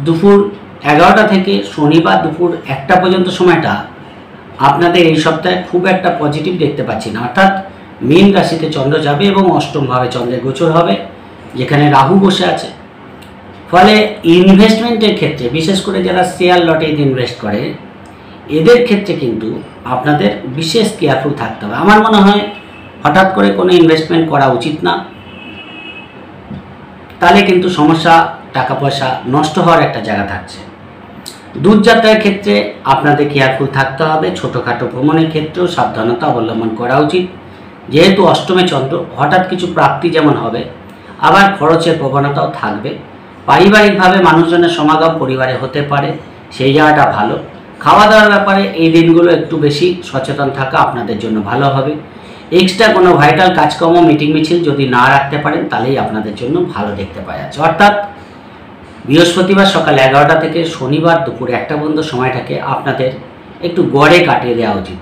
দুপুর 11টা থেকে শনিবার দুপুর 1টা পর্যন্ত সময়টা আপনাদের এই সপ্তাহে খুব একটা পজিটিভ দেখতে পাচ্ছি না, অর্থাৎ মীন রাশিতে চন্দ্র যাবে এবং অষ্টমভাবে চন্দ্রের গোচর হবে, যেখানে রাহু বসে আছে। ফলে ইনভেস্টমেন্টের ক্ষেত্রে, বিশেষ করে যারা শেয়ার লটে ইনভেস্ট করে, এদের ক্ষেত্রে কিন্তু আপনাদের বিশেষ কেয়ারফুল থাকতে হবে। আমার মনে হয় হঠাৎ করে কোনো ইনভেস্টমেন্ট করা উচিত না, তাহলে কিন্তু সমস্যা, টাকা পয়সা নষ্ট হওয়ার একটা জায়গা থাকছে। দূরযাত্রার ক্ষেত্রে আপনাদের কেয়ারফুল থাকতে হবে, ছোটোখাটো ভ্রমণের ক্ষেত্রেও সাবধানতা অবলম্বন করা উচিত। যেহেতু অষ্টমে চন্দ্র, হঠাৎ কিছু প্রাপ্তি যেমন হবে, আবার খরচের প্রবণতাও থাকবে। পারিবারিকভাবে মানুষজনের সমাগম পরিবারে হতে পারে, সেই জায়গাটা ভালো। খাওয়া দাওয়ার ব্যাপারে এই দিনগুলো একটু বেশি সচেতন থাকা আপনাদের জন্য ভালো হবে। এক্সট্রা কোনো ভাইটাল কাজকর্ম, মিটিং মিছিল যদি না রাখতে পারেন, তাহলেই আপনাদের জন্য ভালো দেখতে পাওয়া যাচ্ছে। অর্থাৎ বৃহস্পতিবার সকাল 11টা থেকে শনিবার দুপুর 1টা পর্যন্ত সময়টাকে আপনাদের একটু গড়ে কাটিয়ে দেওয়া উচিত।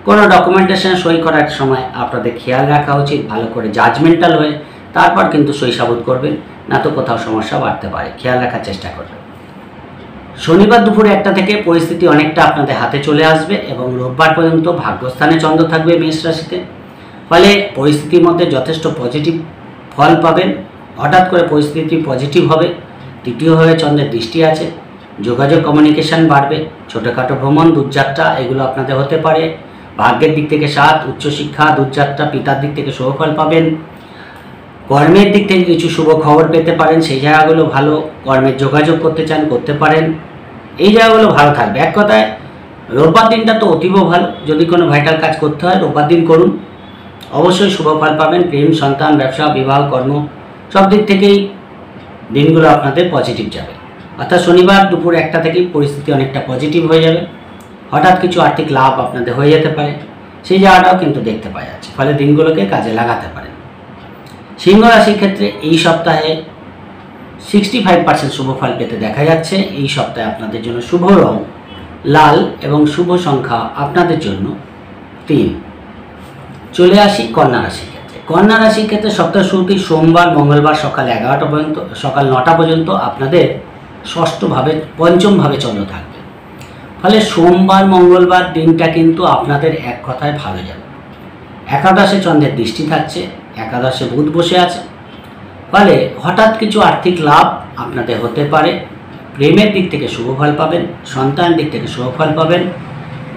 কোনো ডকুমেন্টেশনে সই করার সময় আপনাদের খেয়াল রাখা উচিত, ভালো করে জাজমেন্টাল হয়ে তারপর কিন্তু সই সাবুত করবেন, না তো কোথাও সমস্যা বাড়তে পারে, খেয়াল রাখার চেষ্টা করবেন। শনিবার দুপুর 1টা থেকে পরিস্থিতি অনেকটা আপনাদের হাতে চলে আসবে এবং রোববার পর্যন্ত ভাগ্যস্থানে চন্দ্র থাকবে মেষ রাশিতে। ফলে পরিস্থিতির মধ্যে যথেষ্ট পজিটিভ ফল পাবেন। হঠাৎ করে পরিস্থিতি পজিটিভ হবে। তৃতীয়ভাবে চন্দ্রের দৃষ্টি আছে, যোগাযোগ কমিউনিকেশান বাড়বে, ছোটোখাটো ভ্রমণ, দূরযাত্রা এগুলো আপনাদের হতে পারে। ভাগ্যের দিক থেকে সাথ, উচ্চশিক্ষা, দূরযাত্রা, পিতার দিক থেকে শুভফল পাবেন। কর্মের দিক থেকে কিছু শুভ খবর পেতে পারেন, সেই জায়গাগুলো ভালো। কর্মের যোগাযোগ করতে চান করতে পারেন, এই জায়গাগুলো ভালো থাকবে। এক কথায় রোববার দিনটা তো অতীব ভালো, যদি কোনো ভাইটাল কাজ করতে হয় রোববার দিন করুন, অবশ্যই শুভ ফল পাবেন। প্রেম, সন্তান, ব্যবসা, বিবাহ, কর্ম সব দিক থেকেই দিনগুলো আপনাদের পজিটিভ যাবে। অর্থাৎ শনিবার দুপুর 1টা থেকেই পরিস্থিতি অনেকটা পজিটিভ হয়ে যাবে। হঠাৎ কিছু আর্থিক লাভ আপনাদের হয়ে যেতে পারে, সেই জায়গাটাও কিন্তু দেখতে পাওয়া যাচ্ছে। ফলে দিনগুলোকে কাজে লাগাতে পারেন। সিংহ রাশির ক্ষেত্রে এই সপ্তাহে 65% শুভ ফল পেতে দেখা যাচ্ছে। এই সপ্তাহে আপনাদের জন্য শুভ রং লাল এবং শুভ সংখ্যা আপনাদের জন্য 3। চলে আসি কন্যা রাশির ক্ষেত্রে। কন্যা রাশির ক্ষেত্রে সপ্তাহ শুরুতেই সোমবার মঙ্গলবার সকাল 11টা পর্যন্ত, সকাল 9টা পর্যন্ত আপনাদের ষষ্ঠভাবে, পঞ্চমভাবে চন্দ্র থাকবে। ফলে সোমবার মঙ্গলবার দিনটা কিন্তু আপনাদের এক কথায় ভালো যাবে। একাদশে চন্দ্রের দৃষ্টি থাকছে, একাদশে বুধ বসে আছে। ফলে হঠাৎ কিছু আর্থিক লাভ আপনাদের হতে পারে। প্রেমের দিক থেকে শুভ ফল পাবেন, সন্তানের দিক থেকে শুভ ফল পাবেন।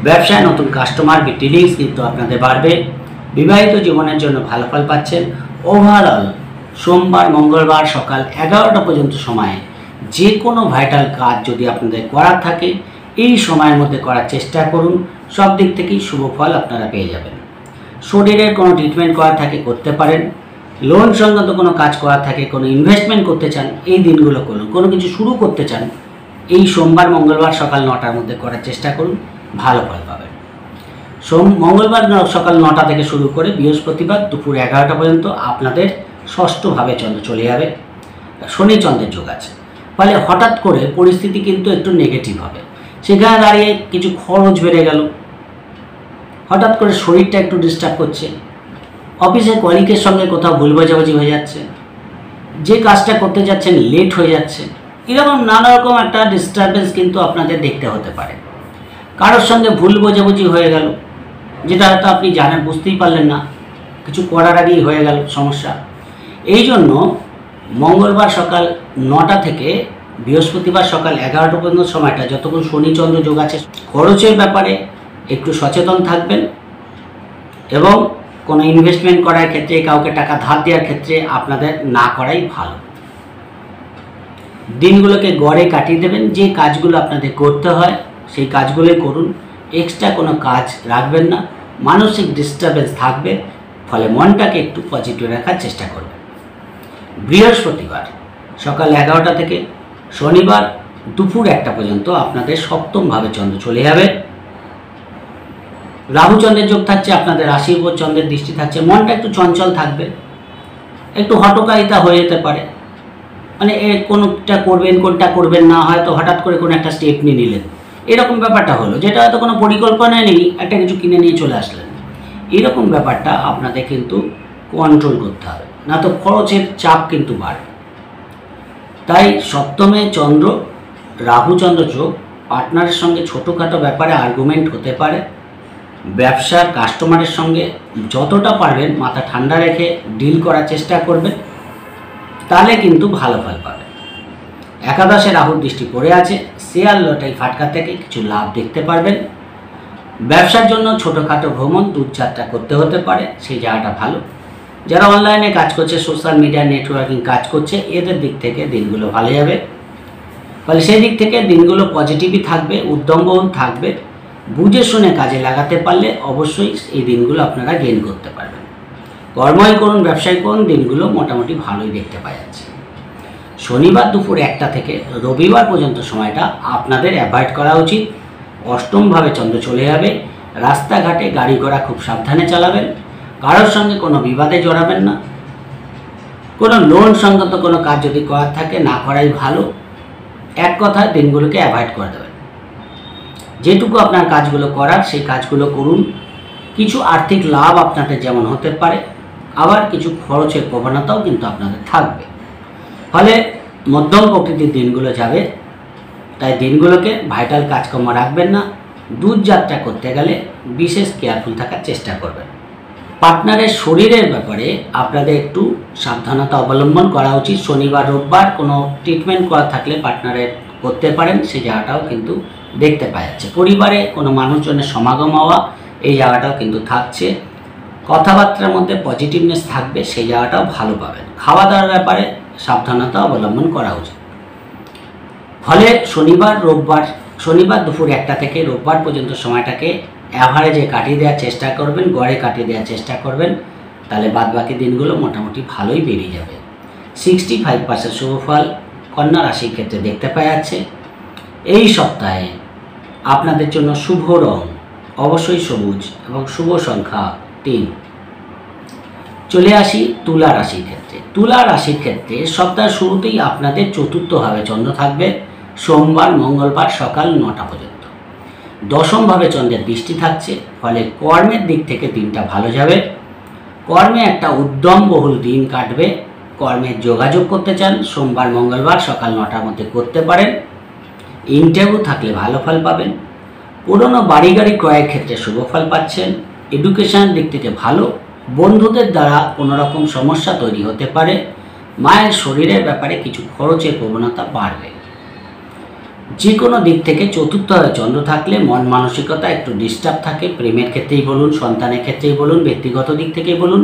ব্যবসায় নতুন কাস্টমার ডিলিংস কিন্তু আপনাদের বাড়বে। বিবাহিত জীবনের জন্য ভালো ফল পাচ্ছেন। ওভারঅল সোমবার মঙ্গলবার সকাল 11টা পর্যন্ত সময়ে যে কোনো ভাইটাল কাজ যদি আপনাদের করার থাকে, এই সময়ের মধ্যে করার চেষ্টা করুন, সব দিক থেকেই শুভ ফল আপনারা পেয়ে যাবেন। শরীরের কোনো ট্রিটমেন্ট করার থাকে করতে পারেন। লোন সংক্রান্ত কোনো কাজ করার থাকে, কোনো ইনভেস্টমেন্ট করতে চান, এই দিনগুলো করুন। কোনো কিছু শুরু করতে চান, এই সোমবার মঙ্গলবার সকাল 9টার মধ্যে করার চেষ্টা করুন, ভালো ফল পাবেন। মঙ্গলবার সকাল 9টা থেকে শুরু করে বৃহস্পতিবার দুপুর 11টা পর্যন্ত আপনাদের ষষ্ঠভাবে চন্দ্র চলে যাবে, শনি চন্দ্রের যোগ আছে। ফলে হঠাৎ করে পরিস্থিতি কিন্তু একটু নেগেটিভ হবে, সেখানে দাঁড়িয়ে কিছু খরচ বেড়ে গেল, হঠাৎ করে শরীরটা একটু ডিস্টার্ব করছে, অফিসের কলিগের সঙ্গে কোথাও ভুল বোঝাবুঝি হয়ে যাচ্ছে, যে কাজটা করতে যাচ্ছেন লেট হয়ে যাচ্ছে, এরকম নানা রকম একটা ডিস্টারবেন্স কিন্তু আপনাদের দেখতে হতে পারে। কারোর সঙ্গে ভুল বোঝাবুঝি হয়ে গেল, যেটা হয়তো আপনি জানেন, বুঝতেই পারলেন না, কিছু করার আগেই হয়ে গেল সমস্যা। এই জন্য মঙ্গলবার সকাল 9টা থেকে বৃহস্পতিবার সকাল 11টা পর্যন্ত সময়টা, যতক্ষণ শনি চন্দ্র যোগ আছে, খরচের ব্যাপারে একটু সচেতন থাকবেন এবং কোনো ইনভেস্টমেন্ট করার ক্ষেত্রে, কাউকে টাকা ধার দেওয়ার ক্ষেত্রে আপনাদের না করাই ভালো। দিনগুলোকে গড়ে কাটিয়ে দেবেন, যে কাজগুলো আপনাদের করতে হয় সেই কাজগুলোই করুন, এক্সট্রা কোনো কাজ রাখবেন না। মানসিক ডিস্টারবেন্স থাকবে, ফলে মনটাকে একটু পজিটিভ রাখার চেষ্টা করবেন। বৃহস্পতিবার সকাল 11টা থেকে শনিবার দুপুর 1টা পর্যন্ত আপনাদের সপ্তমভাবে চন্দ্র চলে যাবে, রাহু চন্দ্রের যোগ থাকছে, আপনাদের রাশির উপর চন্দ্রের দৃষ্টি থাকছে। মনটা একটু চঞ্চল থাকবে, একটু হটকারিতা হয়ে যেতে পারে, মানে কোনটা করবেন কোনটা করবেন না, হয়তো হঠাৎ করে কোনো একটা স্টেপ নিয়ে নিলেন, এরকম ব্যাপারটা হলো, যেটা হয়তো কোনো পরিকল্পনায় নেই, একটা কিছু কিনে নিয়ে চলে আসলেন। এরকম ব্যাপারটা আপনাদের কিন্তু কন্ট্রোল করতে হবে, না তো খরচের চাপ কিন্তু বাড়বে। তাই সপ্তমে চন্দ্র, রাহু চন্দ্র যোগ, পার্টনারের সঙ্গে ছোটোখাটো ব্যাপারে আর্গুমেন্ট হতে পারে। ব্যবসার কাস্টমারের সঙ্গে যতটা পারবেন মাথা ঠান্ডা রেখে ডিল করার চেষ্টা করবেন, তাহলে কিন্তু ভালো ফল পাবেন। একাদশে রাহুর দৃষ্টি পড়ে আছে, শেয়ার লটারি ফাটকা থেকে কিছু লাভ দেখতে পারবেন। ব্যবসার জন্য ছোটোখাটো ভ্রমণ, দূরযাত্রা করতে হতে পারে, সেই জায়গাটা ভালো। যারা অনলাইনে কাজ করছে, সোশ্যাল মিডিয়া নেটওয়ার্কিং কাজ করছে, এদের দিক থেকে দিনগুলো ভালো যাবে। ফলে সেই দিক থেকে দিনগুলো পজিটিভই থাকবে, উদ্যমবহুল থাকবে। বুঝে শুনে কাজে লাগাতে পারলে অবশ্যই এই দিনগুলো আপনারা গেইন করতে পারবেন। কর্মই করুন, ব্যবসায় করুন, দিনগুলো মোটামুটি ভালোই দেখতে পাওয়া যাচ্ছে। শনিবার দুপুর 1টা থেকে রবিবার পর্যন্ত সময়টা আপনাদের অ্যাভয়েড করা উচিত। অষ্টমভাবে চন্দ্র চলে যাবে, রাস্তাঘাটে গাড়ি ঘোড়া খুব সাবধানে চালাবেন, কারোর সঙ্গে কোনো বিবাদে জড়াবেন না। কোনো লোন সংক্রান্ত কোনো কাজ যদি করার থাকে না করাই ভালো। এক কথায় দিনগুলোকে অ্যাভয়েড করে দেবেন। যেটুকু আপনার কাজগুলো করার সেই কাজগুলো করুন। কিছু আর্থিক লাভ আপনাদের যেমন হতে পারে, আবার কিছু খরচের প্রবণতাও কিন্তু আপনাদের থাকবে। ফলে মধ্যম প্রকৃতির দিনগুলো যাবে, তাই দিনগুলোকে ভাইটাল কাজকর্ম রাখবেন না। দূরযাত্রা করতে গেলে বিশেষ কেয়ারফুল থাকার চেষ্টা করবেন। পার্টনারের শরীরের ব্যাপারে আপনাদের একটু সাবধানতা অবলম্বন করা উচিত। শনিবার রোববার কোনো ট্রিটমেন্ট করা থাকলে পার্টনারের করতে পারেন, সেই জায়গাটাও কিন্তু দেখতে পাওয়া যাচ্ছে। পরিবারে কোনো মানুষজনের সমাগম হওয়া, এই জায়গাটাও কিন্তু থাকছে। কথাবার্তার মধ্যে পজিটিভনেস থাকবে, সেই জায়গাটাও ভালো পাবেন। খাওয়া দাওয়ার ব্যাপারে সাবধানতা অবলম্বন করা উচিত। ফলে শনিবার দুপুর 1টা থেকে রোববার পর্যন্ত সময়টাকে অ্যাভারেজে কাটিয়ে দেওয়ার চেষ্টা করবেন, গড়ে কাটিয়ে দেওয়ার চেষ্টা করবেন, তাহলে বাদবাকি দিনগুলো মোটামুটি ভালোই বেরিয়ে যাবে। 65% শুভফল কন্যা রাশির ক্ষেত্রে দেখতে পাওয়া যাচ্ছে। এই সপ্তাহে আপনাদের জন্য শুভ রং অবশ্যই সবুজ এবং শুভ সংখ্যা 3। চলে আসি তুলা রাশির ক্ষেত্রে। তুলা রাশির ক্ষেত্রে সপ্তাহের শুরুতেই আপনাদের চতুর্থভাবে চন্দ্র থাকবে, সোমবার মঙ্গলবার সকাল 9টা পর্যন্ত। দশমভাবে চন্দ্রের দৃষ্টি থাকছে, ফলে কর্মের দিক থেকে দিনটা ভালো যাবে। কর্মে একটা উদ্যমবহুল দিন কাটবে। কর্মের যোগাযোগ করতে চান, সোমবার মঙ্গলবার সকাল 9টার মধ্যে করতে পারেন। ইন্টারভিউ থাকলে ভালো ফল পাবেন। পুরনো বাড়ি গাড়ি ক্রয়ের ক্ষেত্রে শুভ ফল পাচ্ছেন। এডুকেশনের দিক থেকে ভালো। বন্ধুদের দ্বারা কোনো রকম সমস্যা তৈরি হতে পারে। মায়ের শরীরের ব্যাপারে কিছু খরচের প্রবণতা বাড়বে। যে কোনো দিক থেকে চতুর্থভাবে চন্দ্র থাকলে মন মানসিকতা একটু ডিস্টার্ব থাকে। প্রেমের ক্ষেত্রেই বলুন, সন্তানের ক্ষেত্রেই বলুন, ব্যক্তিগত দিক থেকেই বলুন,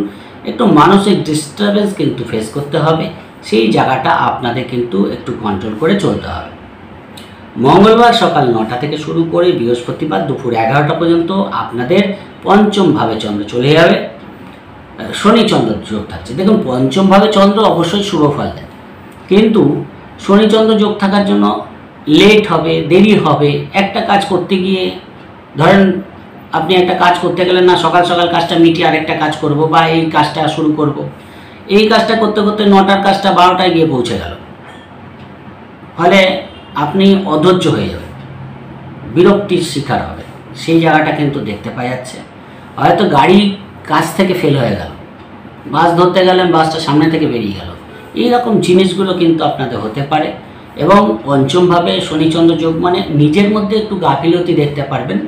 একটু মানসিক ডিস্টারবেন্স কিন্তু ফেস করতে হবে। সেই জায়গাটা আপনাদের কিন্তু একটু কন্ট্রোল করে চলতে হবে। মঙ্গলবার সকাল 9টা থেকে শুরু করে বৃহস্পতিবার দুপুর 11টা পর্যন্ত আপনাদের পঞ্চমভাবে চন্দ্র চলে যাবে। শনি চন্দ্র যোগ থাকছে। দেখুন, পঞ্চমভাবে চন্দ্র অবশ্যই শুভ ফল দেয়, কিন্তু শনি চন্দ্র যোগ থাকার জন্য লেট হবে, দেরি হবে। একটা কাজ করতে গিয়ে ধরেন আপনি একটা কাজ করতে গেলেন না, সকাল সকাল কাজটা মিটিয়ে আরেকটা কাজ করব বা এই কাজটা শুরু করব, এই কাজটা করতে করতে 9টার কাজটা 12টায় গিয়ে পৌঁছে গেল। ফলে আপনি অধৈর্য হয়ে যাবেন, বিরক্তির শিকার হবে। সেই জায়গাটা কিন্তু দেখতে পাওয়া যাচ্ছে। হয়তো গাড়ি কাছ থেকে ফেল হয়ে গেল, বাস ধরতে গেলেন, বাসটা সামনে থেকে বেরিয়ে গেল। এইরকম জিনিসগুলো কিন্তু আপনাদের হতে পারে। এবং পঞ্চমভাবে শনিচন্দ্র যোগ মানে নিজের মধ্যে একটু গাফিলতি দেখতে পারবেন।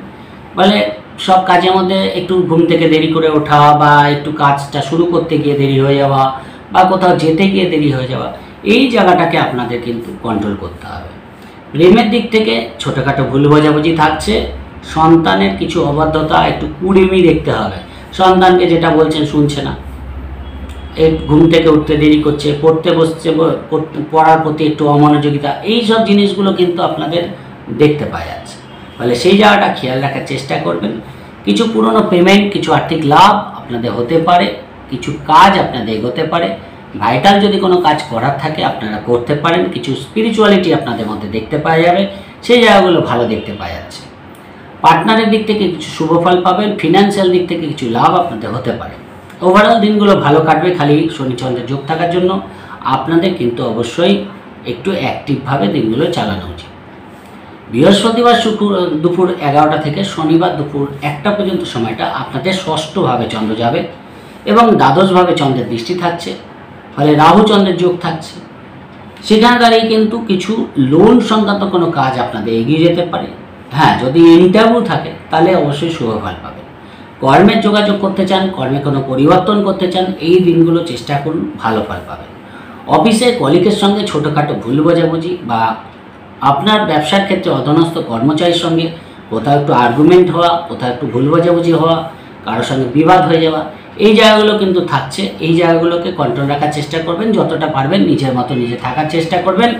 বলে সব কাজের মধ্যে একটু ঘুম থেকে দেরি করে ওঠা, বা একটু কাজটা শুরু করতে গিয়ে দেরি হয়ে যাওয়া, বা কোথাও যেতে গিয়ে দেরি হয়ে যাওয়া, এই জায়গাটাকে আপনাদের কিন্তু কন্ট্রোল করতে হবে। প্রেমের দিক থেকে ছোটোখাটো ভুল বোঝাবুঝি থাকছে। সন্তানের কিছু অবাধ্যতা, একটু কুড়েমি দেখতে হবে। সন্তানকে যেটা বলছেন শুনছে না, ঘুম থেকে উঠতে দেরি করছে, পড়তে বসছে, পড়ার প্রতি একটু অমনোযোগিতা, এই সব জিনিসগুলো কিন্তু আপনাদের দেখতে পাওয়া যাচ্ছে। ফলে সেই জায়গাটা খেয়াল রাখার চেষ্টা করবেন। কিছু পুরনো পেমেন্ট, কিছু আর্থিক লাভ আপনাদের হতে পারে, কিছু কাজ আপনাদের এগোতে পারে। ভাইটাল যদি কোনো কাজ করার থাকে আপনারা করতে পারেন। কিছু স্পিরিচুয়ালিটি আপনাদের মধ্যে দেখতে পাওয়া যাবে, সেই জায়গাগুলো ভালো দেখতে পাওয়া যাচ্ছে। পার্টনারের দিক থেকে কিছু শুভ ফল পাবেন। ফিনান্সিয়াল দিক থেকে কিছু লাভ আপনাদের হতে পারে। ওভারঅল দিনগুলো ভালো কাটবে। খালি শনিচন্দ্রের যোগ থাকার জন্য আপনাদের কিন্তু অবশ্যই একটু অ্যাক্টিভভাবে দিনগুলো চালানো উচিত। বৃহস্পতিবার দুপুর 11টা থেকে শনিবার দুপুর 1টা পর্যন্ত সময়টা আপনাদের ষষ্ঠভাবে চন্দ্র যাবে এবং দ্বাদশভাবে চন্দ্রের দৃষ্টি থাকছে। ফলে রাহু চন্দ্রের যোগ থাকছে। সেখানে দাঁড়িয়ে কিন্তু কিছু লোন সংক্রান্ত কোনো কাজ আপনাদের এগিয়ে যেতে পারে। হ্যাঁ, যদি ইন্টারভিউ থাকে তাহলে অবশ্যই শুভ ফল পাবেন। কর্মের যোগাযোগ করতে চান, কর্মে কোনো পরিবর্তন করতে চান, এই দিনগুলো চেষ্টা করুন, ভালো ফল পাবেন। অফিসে কলিগের সঙ্গে ছোটোখাটো ভুল বোঝাবুঝি বা আপনার ব্যবসার ক্ষেত্রে অধীনস্থ কর্মচারীর সঙ্গে কোথাও একটু আর্গুমেন্ট হওয়া, কোথাও একটু ভুল বোঝাবুঝি হওয়া, কারোর সঙ্গে বিবাদ হয়ে যাওয়া, এই জায়গাগুলো কিন্তু থাকছে। এই জায়গাগুলোকে কন্ট্রোল রাখার চেষ্টা করবেন। যতটা পারবেন নিজের মতো নিজে থাকার চেষ্টা করবেন,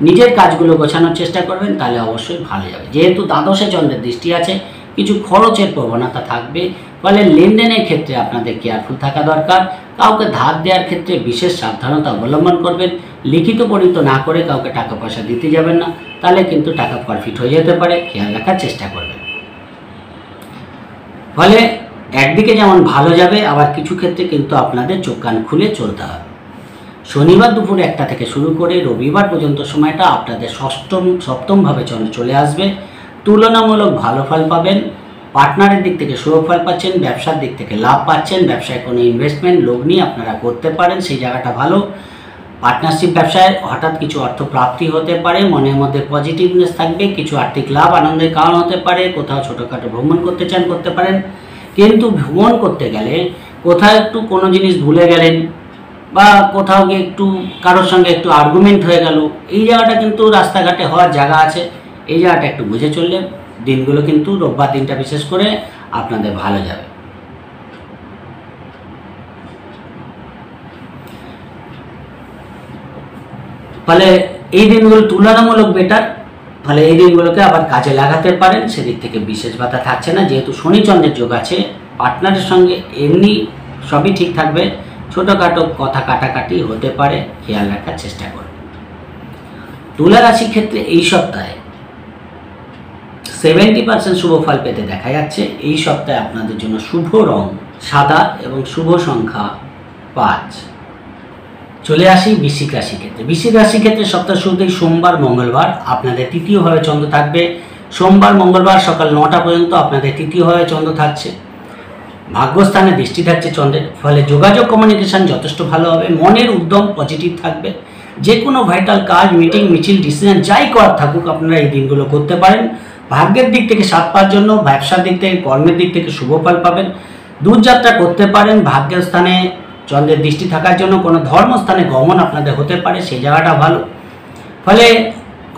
নিজের কাজগুলো গোছানোর চেষ্টা করবেন, তাহলে অবশ্যই ভালো যাবে। যেহেতু দ্বাদশে চন্দ্রের দৃষ্টি আছে, কিছু খরচের প্রবণতা থাকবে। ফলে লেনদেনের ক্ষেত্রে আপনাদের কেয়ারফুল থাকা দরকার। কাউকে ধার দেওয়ার ক্ষেত্রে বিশেষ সাবধানতা অবলম্বন করবেন। লিখিত পরিচিত না করে কাউকে টাকা পয়সা দিতে যাবেন না, তাহলে কিন্তু টাকা ফরফিট হয়ে যেতে পারে, খেয়াল রাখার চেষ্টা করবেন। ফলে একদিকে যেমন ভালো যাবে, আবার কিছু ক্ষেত্রে কিন্তু আপনাদের চোখ কান খুলে চলতে হবে। শনিবার দুপুর 1টা থেকে শুরু করে রবিবার পর্যন্ত সময়টা আপনাদের সপ্তমভাবে চলে আসবে। তুলনামূলক ভালো ফল পাবেন। পার্টনারের দিক থেকে শুভ ফল পাচ্ছেন, ব্যবসার দিক থেকে লাভ পাচ্ছেন। ব্যবসায় কোনো ইনভেস্টমেন্ট লগ্নি আপনারা করতে পারেন, সেই জায়গাটা ভালো। পার্টনারশিপ ব্যবসায় হঠাৎ কিছু অর্থ প্রাপ্তি হতে পারে, মনের মধ্যে পজিটিভনেস থাকবে, কিছু আর্থিক লাভ আনন্দের কারণ হতে পারে। কোথাও ছোটোখাটো ভ্রমণ করতে চান, করতে পারেন। কিন্তু ভ্রমণ করতে গেলে কোথাও একটু কোনো জিনিস ভুলে গেলেন, বা কোথাও গিয়ে একটু কারোর সঙ্গে একটু আর্গুমেন্ট হয়ে গেল, এই জায়গাটা কিন্তু রাস্তাঘাটে হওয়ার জায়গা আছে। এই জায়গাটা একটু বুঝে চললে দিনগুলো কিন্তু রোববার দিনটা বিশেষ করে আপনাদের ভালো যাবে। ফলে এই দিনগুলো তুলনামূলক বেটার। ফলে এই দিনগুলোকে আবার কাজে লাগাতে পারেন, সেদিক থেকে বিশেষ বাধা থাকছে না। যেহেতু শনিচন্দ্রের যোগ আছে, পার্টনারের সঙ্গে এমনি সবই ঠিক থাকবে। ছোটোখাটো কথা কাটাকাটি হতে পারে, খেয়াল রাখার চেষ্টা করবেন। তুলা রাশির ক্ষেত্রে এই সপ্তাহে 70% শুভ ফল পেতে দেখা যাচ্ছে। এই সপ্তাহে আপনাদের জন্য শুভ রং সাদা এবং শুভ সংখ্যা 5। চলে আসি বৃশ্চিক রাশির ক্ষেত্রে। বৃশ্চিক রাশির ক্ষেত্রে সপ্তাহ শুরুতেই সোমবার মঙ্গলবার আপনাদের তৃতীয়ভাবে চন্দ্র থাকবে। সোমবার মঙ্গলবার সকাল 9টা পর্যন্ত আপনাদের তৃতীয়ভাবে চন্দ্র থাকছে। ভাগ্যস্থানে দৃষ্টি থাকছে চন্দ্রের। ফলে যোগাযোগ কমিউনিকেশন যথেষ্ট ভালো হবে। মনের উদ্যম পজিটিভ থাকবে। যে কোনো ভাইটাল কাজ, মিটিং, মিছিল, ডিসিশন যাই করার থাকুক আপনারা এই দিনগুলো করতে পারেন। ভাগ্যের দিক থেকে 7 পাওয়ার জন্য ব্যবসার দিক থেকে, কর্মের দিক থেকে শুভ ফল পাবেন। দূরযাত্রা করতে পারেন। ভাগ্যের স্থানে চন্দ্রের দৃষ্টি থাকার জন্য কোনো ধর্মস্থানে গমন আপনাদের হতে পারে, সেই জায়গাটা ভালো। ফলে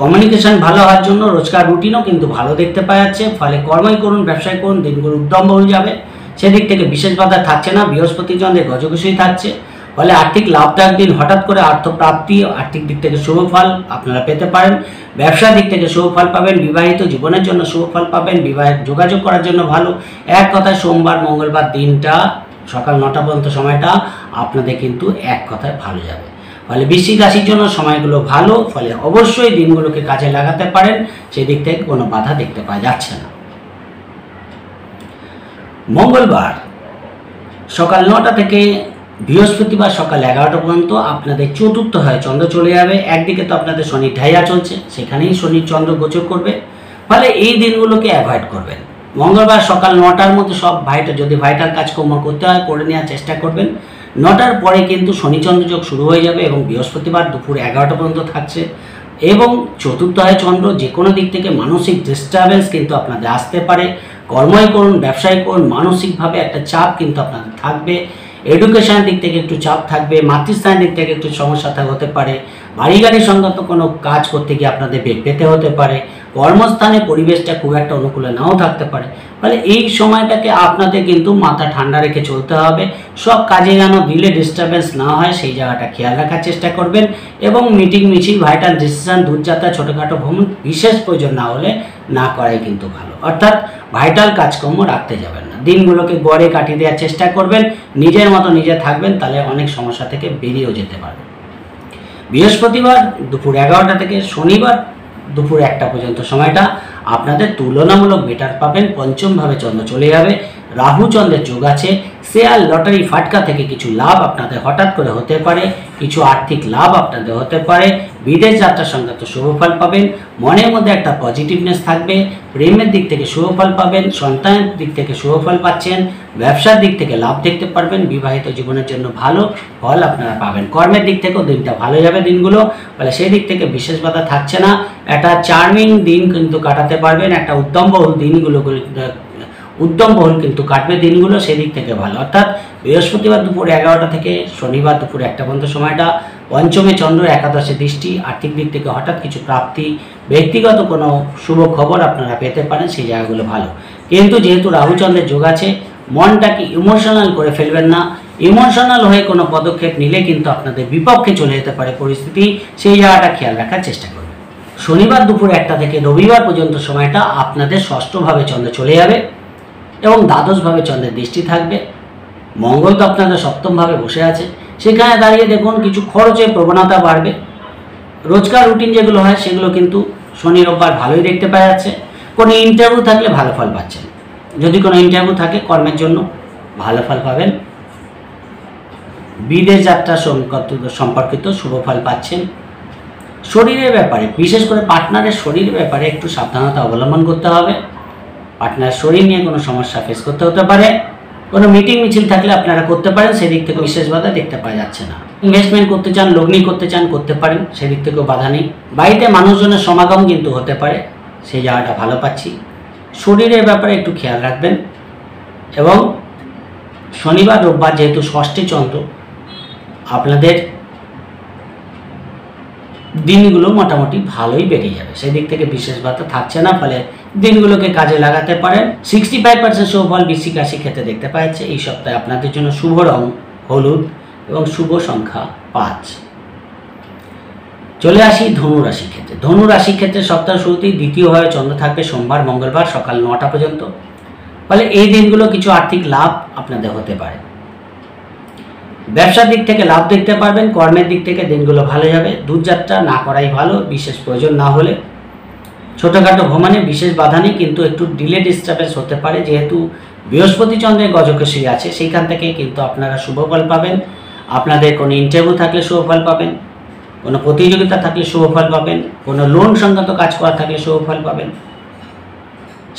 কমিউনিকেশন ভালো হওয়ার জন্য রোজকার রুটিনও কিন্তু ভালো দেখতে পাওয়া যাচ্ছে। ফলে কর্মই করুন, ব্যবসায় করুন, দিনগুলো উদ্যম হয়ে যাবে। সেদিক থেকে বিশেষ বাধা থাকছে না। বৃহস্পতি চন্দ্রের গজঘুষেই থাকছে। ফলে আর্থিক লাভদায়ক দিন। হঠাৎ করে অর্থপ্রাপ্তি, আর্থিক দিক থেকে শুভ ফল আপনারা পেতে পারেন। ব্যবসার দিক থেকে শুভ ফল পাবেন। বিবাহিত জীবনের জন্য শুভ ফল পাবেন। বিবাহের যোগাযোগ করার জন্য ভালো। এক কথায় সোমবার মঙ্গলবার দিনটা সকাল 9টা পর্যন্ত সময়টা আপনাদের কিন্তু এক কথায় ভালো যাবে। ফলে বৃশ্চিক রাশির জন্য সময়গুলো ভালো, ফলে অবশ্যই দিনগুলোকে কাজে লাগাতে পারেন, সেদিক থেকে কোনো বাধা দেখতে পাওয়া যাচ্ছে না। মঙ্গলবার সকাল 9টা থেকে বৃহস্পতিবার সকাল 11টা পর্যন্ত আপনাদের চতুর্থ হয় চন্দ্র চলে যাবে। একদিকে তো আপনাদের শনি ঢাইয়া চলছে, সেখানেই শনি চন্দ্র গোচর করবে, ফলে এই দিনগুলোকে অ্যাভয়েড করবেন। মঙ্গলবার সকাল 9টার মধ্যে সব যদি ভাইটাল কাজকর্ম করতে হয় করে নেওয়ার চেষ্টা করবেন। 9টার পরে কিন্তু শনিচন্দ্র যোগ শুরু হয়ে যাবে এবং বৃহস্পতিবার দুপুর 11টা পর্যন্ত থাকছে। এবং চতুর্থ হয় চন্দ্র, যে কোনো দিক থেকে মানসিক ডিস্টারবেন্স কিন্তু আপনাদের আসতে পারে। কর্মই করুন, ব্যবসায় করুন, মানসিকভাবে একটা চাপ কিন্তু আপনাদের থাকবে। এডুকেশনের দিক থেকে একটু চাপ থাকবে, মাতৃস্থানের দিক থেকে একটু সমস্যা হতে পারে, বাড়ি গাড়ি সংক্রান্ত কোনো কাজ করতে গিয়ে আপনাদের বেগ পেতে হতে পারে, কর্মস্থানে পরিবেশটা খুব একটা অনুকূলে নাও থাকতে পারে। ফলে এই সময়টাকে আপনাদের কিন্তু মাথা ঠান্ডা রেখে চলতে হবে। সব কাজে যেন দিলে ডিস্টারবেন্স না হয় সেই জায়গাটা খেয়াল রাখার চেষ্টা করবেন। এবং মিটিং মিছিল, ভাইটাল ডিসিশন, দূরযাত্রা, ছোটোখাটো ভ্রমণ বিশেষ প্রয়োজন না হলে না করাই কিন্তু ভালো। অর্থাৎ ভাইটাল কাজকর্ম রাখতে যাবেন না, দিনগুলোকে গড়ে কাটিয়ে দেওয়ার চেষ্টা করবেন, নিজের মতো নিজে থাকবেন, তাহলে অনেক সমস্যা থেকে বেরিয়েও যেতে পারবেন। বৃহস্পতিবার দুপুর 11টা থেকে শনিবার দুপুর 1টা পর্যন্ত সময়টা আপনাদের তুলনামূলক বেটার পাবেন। পঞ্চমভাবে চন্দ্র চলে যাবে, রাহু চন্দ্রের যোগ আছে। শেয়ার, লটারি, ফাটকা থেকে কিছু লাভ আপনাদের হঠাৎ করে হতে পারে, কিছু আর্থিক লাভ আপনাদের হতে পারে। বিদেশ যাত্রা সংক্রান্ত শুভফল পাবেন, মনের মধ্যে একটা পজিটিভনেস থাকবে, প্রেমের দিক থেকে শুভফল পাবেন, সন্তানের দিক থেকে শুভফল পাচ্ছেন, ব্যবসার দিক থেকে লাভ দেখতে পারবেন, বিবাহিত জীবনের জন্য ভালো ফল আপনারা পাবেন। কর্মের দিক থেকেও দিনটা ভালো যাবে দিনগুলো, ফলে সেই দিক থেকে বিশেষ বাধা থাকছে না। একটা চার্মিং দিন কিন্তু কাটাতে পারবেন, একটা উদ্যমবহুল কিন্তু কাটবে দিনগুলো, সেদিক থেকে ভালো। অর্থাৎ বৃহস্পতিবার দুপুর 11টা থেকে শনিবার দুপুর 1টা পর্যন্ত সময়টা, পঞ্চমে চন্দ্র, একাদশে দৃষ্টি, আর্থিক দিক থেকে হঠাৎ কিছু প্রাপ্তি, ব্যক্তিগত কোনো শুভ খবর আপনারা পেতে পারেন, সেই জায়গাগুলো ভালো। কিন্তু যেহেতু রাহুচন্দ্রের যোগ আছে, মনটাকে ইমোশনাল করে ফেলবেন না। ইমোশনাল হয়ে কোনো পদক্ষেপ নিলে কিন্তু আপনাদের বিপক্ষে চলে যেতে পারে পরিস্থিতি, সেই জায়গাটা খেয়াল রাখার চেষ্টা করবেন। শনিবার দুপুর 1টা থেকে রবিবার পর্যন্ত সময়টা আপনাদের ষষ্ঠভাবে চন্দ্র চলে যাবে এবং দ্বাদশভাবে চন্দ্রের দৃষ্টি থাকবে। মঙ্গল তো আপনাদের সপ্তমভাবে বসে আছে, সেখানে দাঁড়িয়ে দেখুন কিছু খরচের প্রবণতা বাড়বে। রোজকার রুটিন যেগুলো হয় সেগুলো কিন্তু শনি রোববার ভালোই দেখতে পাওয়া যাচ্ছে। কোনো ইন্টারভিউ থাকলে ভালো ফল পাচ্ছেন, যদি কোনো ইন্টারভিউ থাকে কর্মের জন্য ভালো ফল পাবেন। বিদেশ যাত্রা সম্পর্কিত শুভ ফল পাচ্ছেন। শরীরের ব্যাপারে, বিশেষ করে পার্টনারের শরীরের ব্যাপারে একটু সাবধানতা অবলম্বন করতে হবে। পার্টনার শরীর নিয়ে কোনো সমস্যা ফেস করতে হতে পারে। কোনো মিটিং মিছিল থাকলে আপনারা করতে পারেন, সেদিক থেকে বিশেষ বাধা দেখতে পাওয়া যাচ্ছে না। ইনভেস্টমেন্ট করতে চান, লগ্নি করতে চান, করতে পারেন, সেদিক থেকেও বাধা নেই। বাড়িতে মানুষজনের সমাগম কিন্তু হতে পারে, সেই জায়গাটা ভালো পাচ্ছি। শরীরের ব্যাপারে একটু খেয়াল রাখবেন। এবং শনিবার রোববার যেহেতু ষষ্ঠে চন্দ্র, আপনাদের দিনগুলো মোটামুটি ভালোই বেরিয়ে যাবে, সেদিক থেকে বিশেষ বাধা থাকছে না। ফলে দিনগুলোকে কাজে লাগাতে পারেন। 65% শুভফল বৃশ্চিক রাশির ক্ষেত্রে দেখতে পাওয়া যাচ্ছে। এই সপ্তাহে আপনাদের জন্য শুভ রং হলুদ এবং শুভ সংখ্যা 5। চলে আসি ধনু রাশির ক্ষেত্রে। ধনু রাশির ক্ষেত্রে সপ্তাহ শুরুতেই দ্বিতীয়ভাবে চন্দ্র থাকবে সোমবার মঙ্গলবার সকাল 9টা পর্যন্ত। ফলে এই দিনগুলো কিছু আর্থিক লাভ আপনাদের হতে পারে। ব্যবসার দিক থেকে লাভ দেখতে পারবেন, কর্মের দিক থেকে দিনগুলো ভালো যাবে। দূরযাত্রা না করাই ভালো, বিশেষ প্রয়োজন না হলে। ছোটোখাটো ভ্রমণে বিশেষ বাধা নেই, কিন্তু একটু ডিলে ডিস্টার্বেন্স হতে পারে। যেহেতু বৃহস্পতি চন্দ্রের গজকেশরী আছে, সেইখান থেকে কিন্তু আপনারা শুভফল পাবেন। আপনাদের কোনো ইন্টারভিউ থাকলে শুভফল পাবেন, কোনো প্রতিযোগিতা থাকলে শুভফল পাবেন, কোনো লোন সংক্রান্ত কাজ করা থাকলে শুভফল পাবেন।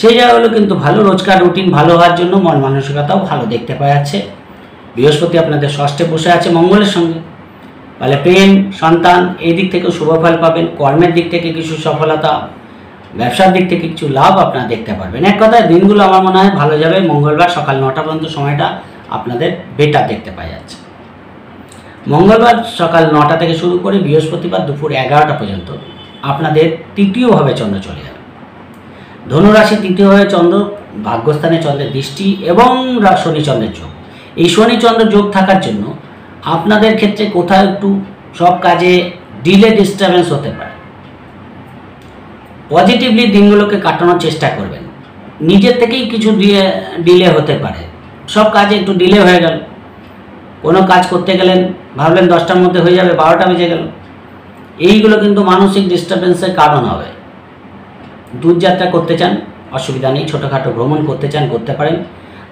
সেই জায়গাগুলো কিন্তু ভালো। রোজকার রুটিন ভালো হওয়ার জন্য মন মানসিকতাও ভালো দেখতে পাওয়া যাচ্ছে। বৃহস্পতি আপনাদের ষষ্ঠে বসে আছে মঙ্গলের সঙ্গে, ফলে প্রেম, সন্তান এই দিক থেকেও শুভফল পাবেন। কর্মের দিক থেকে কিছু সফলতা, ব্যবসার দিক থেকে কিছু লাভ আপনারা দেখতে পারবেন। এক কথায় দিনগুলো আমার মনে হয় ভালো যাবে। মঙ্গলবার সকাল 9টা পর্যন্ত সময়টা আপনাদের বেটার দেখতে পাওয়া যাচ্ছে। মঙ্গলবার সকাল 9টা থেকে শুরু করে বৃহস্পতিবার দুপুর 11টা পর্যন্ত আপনাদের তৃতীয়ভাবে চন্দ্র চলে যাবে। ধনুরাশি তৃতীয়ভাবে চন্দ্র, ভাগ্যস্থানে চন্দ্রের দৃষ্টি এবং শনি চন্দ্রের যোগ। এই শনি চন্দ্র যোগ থাকার জন্য আপনাদের ক্ষেত্রে কোথাও একটু সব কাজে ডিলে ডিস্টারবেন্স হতে পারে। পজিটিভলি দিনগুলোকে কাটানোর চেষ্টা করবেন। নিজের থেকেই কিছু ডিলে হতে পারে, সব কাজে একটু ডিলে হয়ে গেল, কোনো কাজ করতে গেলেন, ভাবলেন 10টার মধ্যে হয়ে যাবে, 12টা বেজে গেল। এইগুলো কিন্তু মানসিক ডিস্টারবেন্সের কারণ হবে। দূরযাত্রা করতে চান, অসুবিধা নেই, ছোটোখাটো ভ্রমণ করতে চান করতে পারেন।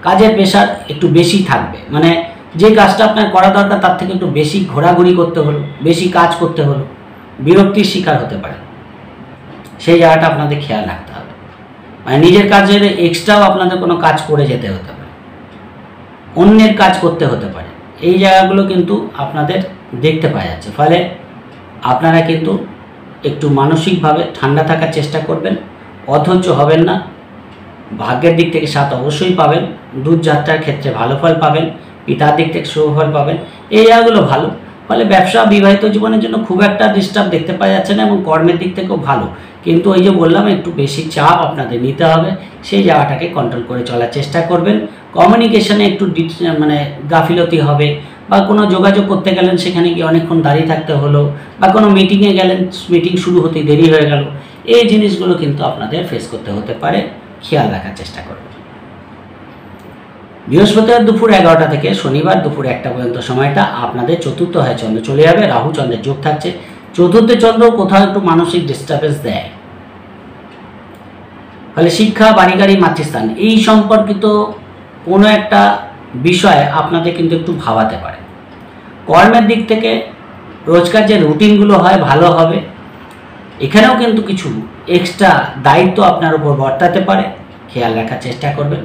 কাজের প্রেশার একটু বেশি থাকবে, মানে যে কাজটা আপনার করা দরকার তার থেকে একটু বেশি ঘোরাঘুরি করতে হলো, বেশি কাজ করতে হলো, বিরক্তির শিকার হতে পারে। সেই জায়গাটা আপনাদের খেয়াল রাখতে হবে। মানে নিজের কাজের এক্সট্রাও আপনাদের কোনো কাজ করে যেতে হতে পারে, অন্যের কাজ করতে হতে পারে। এই জায়গাগুলো কিন্তু আপনাদের দেখতে পাওয়া যাচ্ছে। ফলে আপনারা কিন্তু একটু মানসিকভাবে ঠান্ডা থাকার চেষ্টা করবেন, অধৈর্য হবেন না। ভাগ্যের দিক থেকে 7 অবশ্যই পাবেন, দূরযাত্রার ক্ষেত্রে ভালো ফল পাবেন, পিতার দিক থেকে শুভ ফল পাবেন, এই জায়গাগুলো ভালো। ফলে ব্যবসা বিবাহিত জীবনের জন্য খুব একটা ডিস্টার্ব দেখতে পাওয়া যাচ্ছে না, এবং কর্মের দিক থেকেও ভালো। কিন্তু ওই যে বললাম, একটু বেশি চাপ আপনাদের নিতে হবে, সেই জায়গাটাকে কন্ট্রোল করে চলার চেষ্টা করবেন। কমিউনিকেশনে একটু মানে গাফিলতি হবে, বা কোনো যোগাযোগ করতে গেলেন সেখানে গিয়ে অনেকক্ষণ দাঁড়িয়ে থাকতে হলো, বা কোনো মিটিংয়ে গেলেন, মিটিং শুরু হতে দেরি হয়ে গেল, এই জিনিসগুলো কিন্তু আপনাদের ফেস করতে হতে পারে, খেয়াল রাখার চেষ্টা করবেন। বৃহস্পতিবার দুপুর 11টা থেকে শনিবার দুপুর 1টা পর্যন্ত সময়টা আপনাদের চতুর্থ হয় চন্দ্র চলে যাবে, রাহু চন্দ্রের যোগ থাকছে। চতুর্থে চন্দ্র কোথাও একটু মানসিক ডিস্টার্বেন্স দেয়। ফলে শিক্ষা, বাড়ি গাড়ি, মাতৃস্থান এই সম্পর্কিত কোনো একটা বিষয়ে আপনাদের কিন্তু একটু ভাবাতে পারে। কর্মের দিক থেকে রোজকার যে রুটিনগুলো হয় ভালো হবে, এখানেও কিন্তু কিছু এক্সট্রা দায়িত্ব আপনার উপর বর্তাতে পারে, খেয়াল রাখার চেষ্টা করবেন।